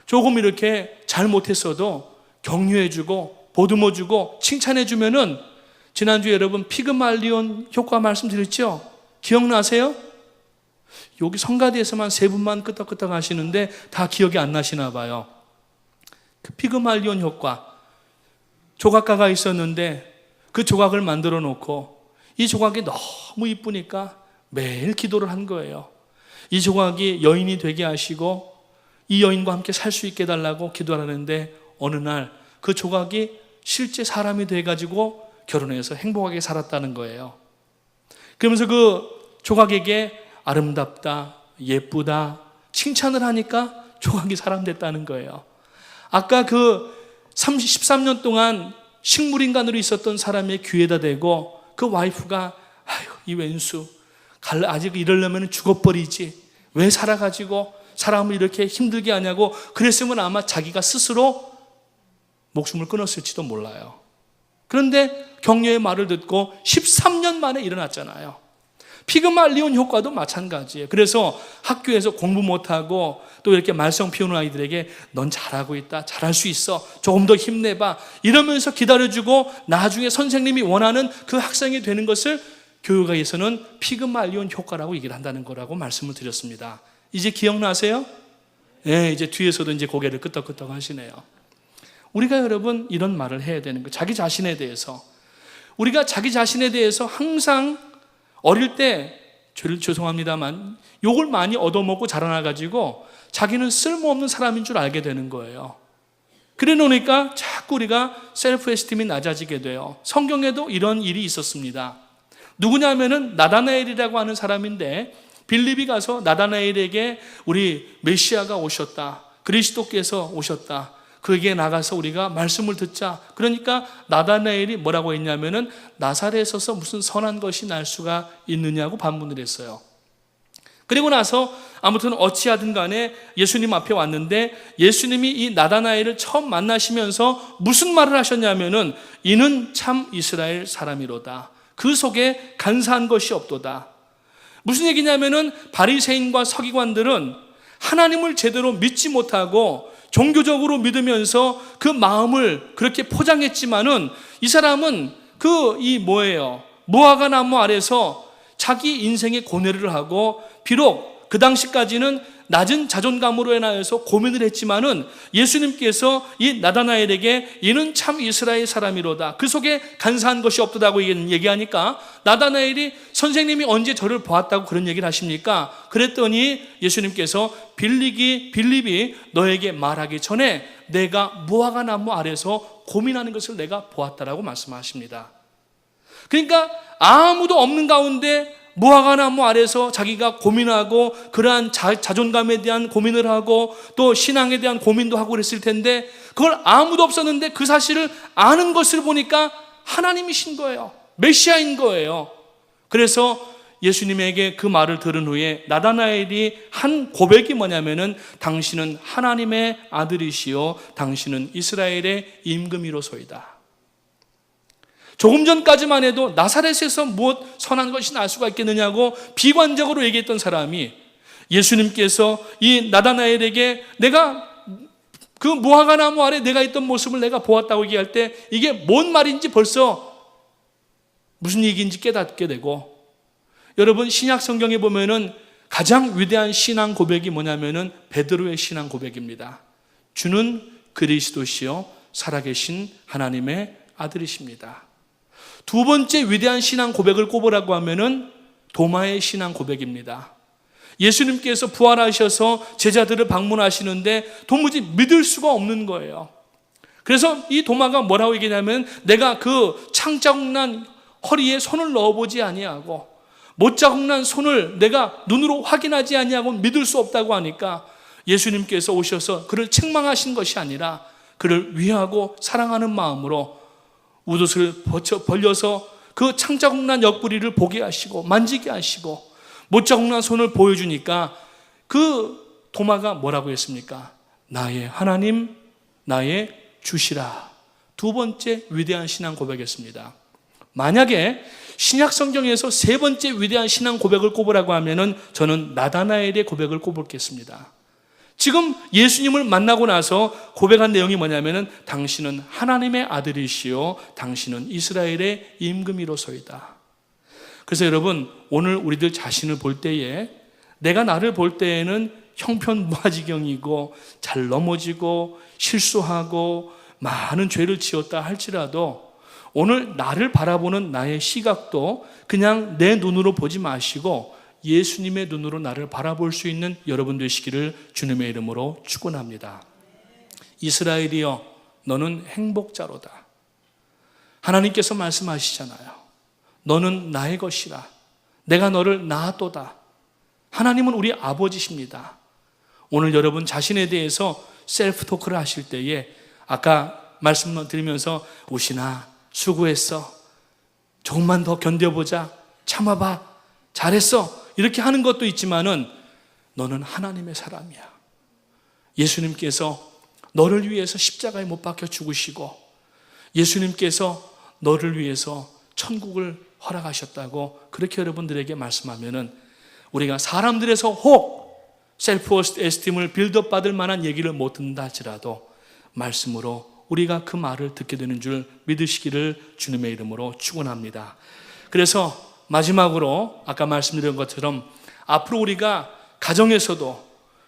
조금 이렇게 잘못했어도 격려해주고 보듬어주고 칭찬해주면은, 지난주에 여러분 피그말리온 효과 말씀드렸죠? 기억나세요? 여기 성가대에서만 3분만 끄떡끄떡 하시는데 다 기억이 안 나시나 봐요. 그 피그말리온 효과, 조각가가 있었는데 그 조각을 만들어 놓고 이 조각이 너무 이쁘니까 매일 기도를 한 거예요. 이 조각이 여인이 되게 하시고 이 여인과 함께 살 수 있게 해달라고 기도를 하는데, 어느 날 그 조각이 실제 사람이 돼가지고 결혼해서 행복하게 살았다는 거예요. 그러면서 그 조각에게 아름답다, 예쁘다 칭찬을 하니까 조각이 사람 됐다는 거예요. 아까 그 13년 동안 식물인간으로 있었던 사람의 귀에다 대고 그 와이프가 아유 이 왼수 아직 이러려면 죽어버리지, 왜 살아가지고 사람을 이렇게 힘들게 하냐고 그랬으면 아마 자기가 스스로 목숨을 끊었을지도 몰라요. 그런데 격려의 말을 듣고 13년 만에 일어났잖아요. 피그말리온 효과도 마찬가지예요. 그래서 학교에서 공부 못하고 또 이렇게 말썽 피우는 아이들에게 넌 잘하고 있다, 잘할 수 있어, 조금 더 힘내봐 이러면서 기다려주고 나중에 선생님이 원하는 그 학생이 되는 것을 교육에서는 피그말리온 효과라고 얘기를 한다는 거라고 말씀을 드렸습니다. 이제 기억나세요? 네, 이제 뒤에서도 이제 고개를 끄덕끄덕 하시네요. 우리가 여러분 이런 말을 해야 되는 거예요. 자기 자신에 대해서. 우리가 자기 자신에 대해서 항상 어릴 때, 죄송합니다만 욕을 많이 얻어먹고 자라나가지고 자기는 쓸모없는 사람인 줄 알게 되는 거예요. 그래 놓으니까 자꾸 우리가 셀프 에스팀이 낮아지게 돼요. 성경에도 이런 일이 있었습니다. 누구냐면은 나다나엘이라고 하는 사람인데, 빌립이 가서 나다나엘에게 우리 메시아가 오셨다, 그리스도께서 오셨다, 그에게 나가서 우리가 말씀을 듣자. 그러니까 나다나엘이 뭐라고 했냐면은 나사렛에서 무슨 선한 것이 날 수가 있느냐고 반문을 했어요. 그리고 나서 아무튼 어찌하든 간에 예수님 앞에 왔는데, 예수님이 이 나다나엘을 처음 만나시면서 무슨 말을 하셨냐면은 이는 참 이스라엘 사람이로다, 그 속에 간사한 것이 없도다. 무슨 얘기냐면은 바리새인과 서기관들은 하나님을 제대로 믿지 못하고 종교적으로 믿으면서 그 마음을 그렇게 포장했지만은, 이 사람은 무화과 나무 아래서 자기 인생의 고뇌를 하고, 비록 그 당시까지는 낮은 자존감으로 인하여서 고민을 했지만은 예수님께서 이 나다나엘에게 이는 참 이스라엘 사람이로다, 그 속에 간사한 것이 없다고 얘기하니까, 나다나엘이 선생님이 언제 저를 보았다고 그런 얘기를 하십니까? 그랬더니 예수님께서 빌립이 너에게 말하기 전에 내가 무화과 나무 아래서 고민하는 것을 내가 보았다라고 말씀하십니다. 그러니까 아무도 없는 가운데 무화과 나무 아래서 자기가 고민하고 그러한 자존감에 대한 고민을 하고 또 신앙에 대한 고민도 하고 그랬을 텐데, 그걸 아무도 없었는데 그 사실을 아는 것을 보니까 하나님이신 거예요. 메시아인 거예요. 그래서 예수님에게 그 말을 들은 후에 나다나엘이 한 고백이 뭐냐면은 당신은 하나님의 아들이시요 당신은 이스라엘의 임금이로소이다. 조금 전까지만 해도 나사렛에서 무엇 선한 것이 날 수가 있겠느냐고 비관적으로 얘기했던 사람이, 예수님께서 이 나다나엘에게 내가 그 무화과 나무 아래 내가 있던 모습을 내가 보았다고 얘기할 때 이게 뭔 말인지 벌써 무슨 얘기인지 깨닫게 되고, 여러분 신약 성경에 보면은 가장 위대한 신앙 고백이 뭐냐면은 베드로의 신앙 고백입니다. 주는 그리스도시요 살아계신 하나님의 아들이십니다. 두 번째 위대한 신앙 고백을 꼽으라고 하면은 도마의 신앙 고백입니다. 예수님께서 부활하셔서 제자들을 방문하시는데 도무지 믿을 수가 없는 거예요. 그래서 이 도마가 뭐라고 얘기냐면, 내가 그 창자국난 허리에 손을 넣어보지 아니하고 못자국난 손을 내가 눈으로 확인하지 아니하고 믿을 수 없다고 하니까, 예수님께서 오셔서 그를 책망하신 것이 아니라 그를 위하고 사랑하는 마음으로 웃옷을 벌려서 그 창자국난 옆구리를 보게 하시고 만지게 하시고 못자국난 손을 보여주니까, 그 도마가 뭐라고 했습니까? 나의 하나님, 나의 주시라. 두 번째 위대한 신앙 고백이었습니다. 만약에 신약 성경에서 세 번째 위대한 신앙 고백을 꼽으라고 하면은 저는 나다나엘의 고백을 꼽겠습니다. 지금 예수님을 만나고 나서 고백한 내용이 뭐냐면은 당신은 하나님의 아들이시요 당신은 이스라엘의 임금이로소이다. 그래서 여러분, 오늘 우리들 자신을 볼 때에 내가 나를 볼 때에는 형편무아지경이고 잘 넘어지고 실수하고 많은 죄를 지었다 할지라도 오늘 나를 바라보는 나의 시각도 그냥 내 눈으로 보지 마시고 예수님의 눈으로 나를 바라볼 수 있는 여러분 되시기를 주님의 이름으로 축원합니다. 이스라엘이여, 너는 행복자로다. 하나님께서 말씀하시잖아요. 너는 나의 것이라. 내가 너를 낳았도다. 하나님은 우리 아버지십니다. 오늘 여러분 자신에 대해서 셀프 토크를 하실 때에 아까 말씀 드리면서 우신아 수고했어. 조금만 더 견뎌보자. 참아봐. 잘했어. 이렇게 하는 것도 있지만은 너는 하나님의 사람이야. 예수님께서 너를 위해서 십자가에 못 박혀 죽으시고 예수님께서 너를 위해서 천국을 허락하셨다고 그렇게 여러분들에게 말씀하면은 우리가 사람들에서 혹 셀프 에스팀을 빌드업 받을 만한 얘기를 못 듣는다 할지라도 말씀으로 우리가 그 말을 듣게 되는 줄 믿으시기를 주님의 이름으로 축원합니다. 그래서 마지막으로 아까 말씀드린 것처럼 앞으로 우리가 가정에서도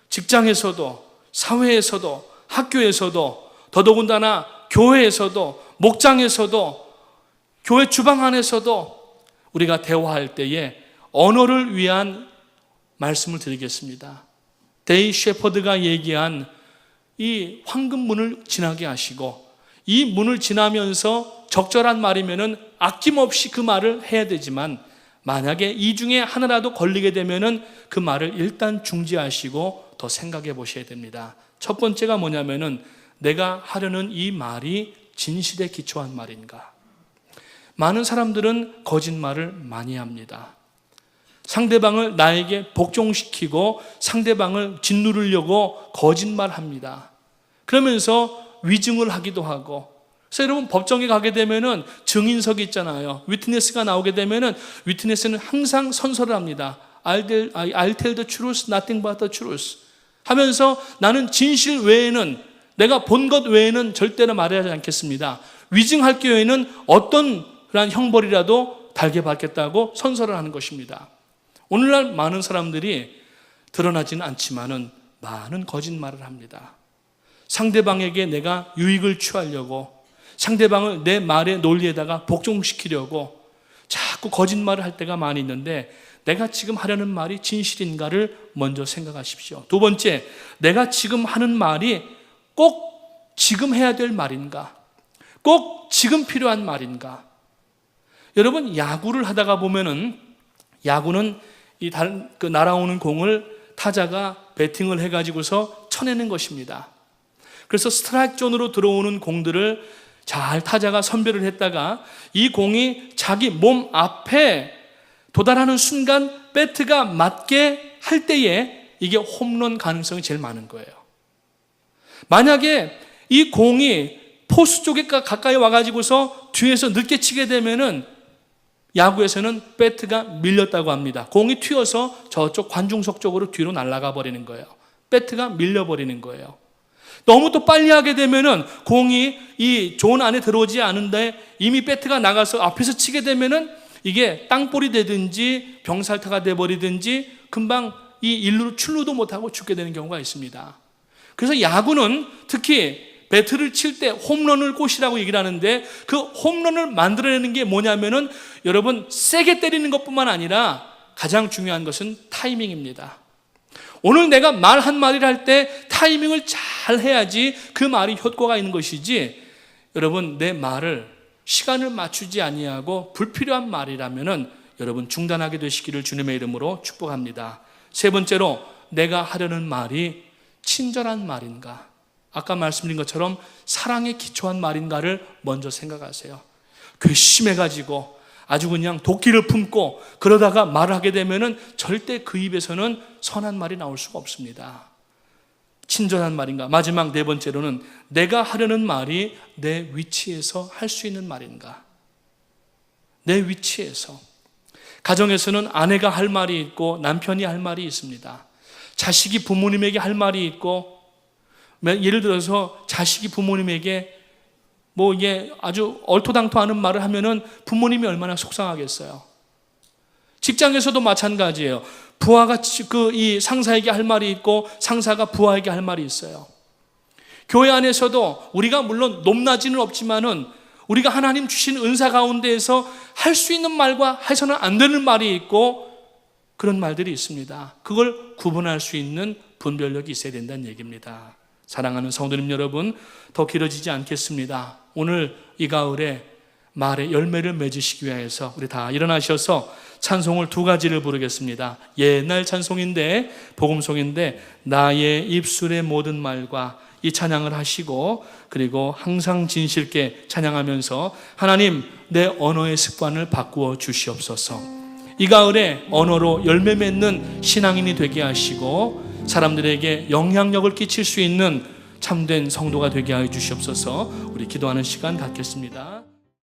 직장에서도 사회에서도 학교에서도 더더군다나 교회에서도 목장에서도 교회 주방 안에서도 우리가 대화할 때에 언어를 위한 말씀을 드리겠습니다. 데이 셰퍼드가 얘기한 이 황금문을 지나게 하시고 이 문을 지나면서 적절한 말이면은 아낌없이 그 말을 해야 되지만 만약에 이 중에 하나라도 걸리게 되면은 그 말을 일단 중지하시고 더 생각해 보셔야 됩니다. 첫 번째가 뭐냐면은 내가 하려는 이 말이 진실에 기초한 말인가? 많은 사람들은 거짓말을 많이 합니다. 상대방을 나에게 복종시키고 상대방을 짓누르려고 거짓말합니다. 그러면서 위증을 하기도 하고. 그래서 여러분 법정에 가게 되면은 증인석이 있잖아요. 위트네스가 나오게 되면은 위트네스는 항상 선서를 합니다. I'll tell the truth, nothing but the truth 하면서 나는 진실 외에는 내가 본 것 외에는 절대로 말하지 않겠습니다. 위증할 경우에는 어떤 그런 형벌이라도 달게 받겠다고 선서를 하는 것입니다. 오늘날 많은 사람들이 드러나지는 않지만은 많은 거짓말을 합니다. 상대방에게 내가 유익을 취하려고 상대방을 내 말의 논리에다가 복종시키려고 자꾸 거짓말을 할 때가 많이 있는데 내가 지금 하려는 말이 진실인가를 먼저 생각하십시오. 두 번째, 내가 지금 하는 말이 꼭 지금 해야 될 말인가? 꼭 지금 필요한 말인가? 여러분 야구를 하다가 보면은 야구는 이 날아오는 공을 타자가 배팅을 해가지고서 쳐내는 것입니다. 그래서 스트라이크 존으로 들어오는 공들을 잘 타자가 선별을 했다가 이 공이 자기 몸 앞에 도달하는 순간 배트가 맞게 할 때에 이게 홈런 가능성이 제일 많은 거예요. 만약에 이 공이 포수 쪽에 가까이 와가지고서 뒤에서 늦게 치게 되면은 야구에서는 배트가 밀렸다고 합니다. 공이 튀어서 저쪽 관중석 쪽으로 뒤로 날아가 버리는 거예요. 배트가 밀려버리는 거예요. 너무 또 빨리 하게 되면은 공이 이 존 안에 들어오지 않은데 이미 배트가 나가서 앞에서 치게 되면은 이게 땅볼이 되든지 병살타가 돼버리든지 금방 이 일루로 출루도 못하고 죽게 되는 경우가 있습니다. 그래서 야구는 특히 배트를 칠 때 홈런을 꽂으라고 얘기를 하는데 그 홈런을 만들어내는 게 뭐냐면은 여러분 세게 때리는 것뿐만 아니라 가장 중요한 것은 타이밍입니다. 오늘 내가 말 한마디를 할 때 타이밍을 잘 해야지 그 말이 효과가 있는 것이지 여러분 내 말을 시간을 맞추지 아니하고 불필요한 말이라면은 여러분 중단하게 되시기를 주님의 이름으로 축복합니다. 세 번째로 내가 하려는 말이 친절한 말인가? 아까 말씀드린 것처럼 사랑에 기초한 말인가를 먼저 생각하세요. 괘씸해가지고 아주 그냥 도끼를 품고 그러다가 말을 하게 되면은 절대 그 입에서는 선한 말이 나올 수가 없습니다. 친절한 말인가? 마지막 네 번째로는 내가 하려는 말이 내 위치에서 할 수 있는 말인가? 내 위치에서. 가정에서는 아내가 할 말이 있고 남편이 할 말이 있습니다. 자식이 부모님에게 할 말이 있고, 예를 들어서 자식이 부모님에게 뭐 이게 아주 얼토당토하는 말을 하면은 부모님이 얼마나 속상하겠어요. 직장에서도 마찬가지예요. 부하가 이 상사에게 할 말이 있고 상사가 부하에게 할 말이 있어요. 교회 안에서도 우리가 물론 높낮이는 없지만은 우리가 하나님 주신 은사 가운데에서 할 수 있는 말과 해서는 안 되는 말이 있고 그런 말들이 있습니다. 그걸 구분할 수 있는 분별력이 있어야 된다는 얘기입니다. 사랑하는 성도님 여러분, 더 길어지지 않겠습니다. 오늘 이 가을에 말의 열매를 맺으시기 위해서 우리 다 일어나셔서 찬송을 2가지를 부르겠습니다. 옛날 찬송인데, 복음송인데, 나의 입술의 모든 말과 이 찬양을 하시고, 그리고 항상 진실께 찬양하면서 하나님, 내 언어의 습관을 바꾸어 주시옵소서. 이 가을에 언어로 열매 맺는 신앙인이 되게 하시고 사람들에게 영향력을 끼칠 수 있는 참된 성도가 되게 하여 주시옵소서. 우리 기도하는 시간 갖겠습니다.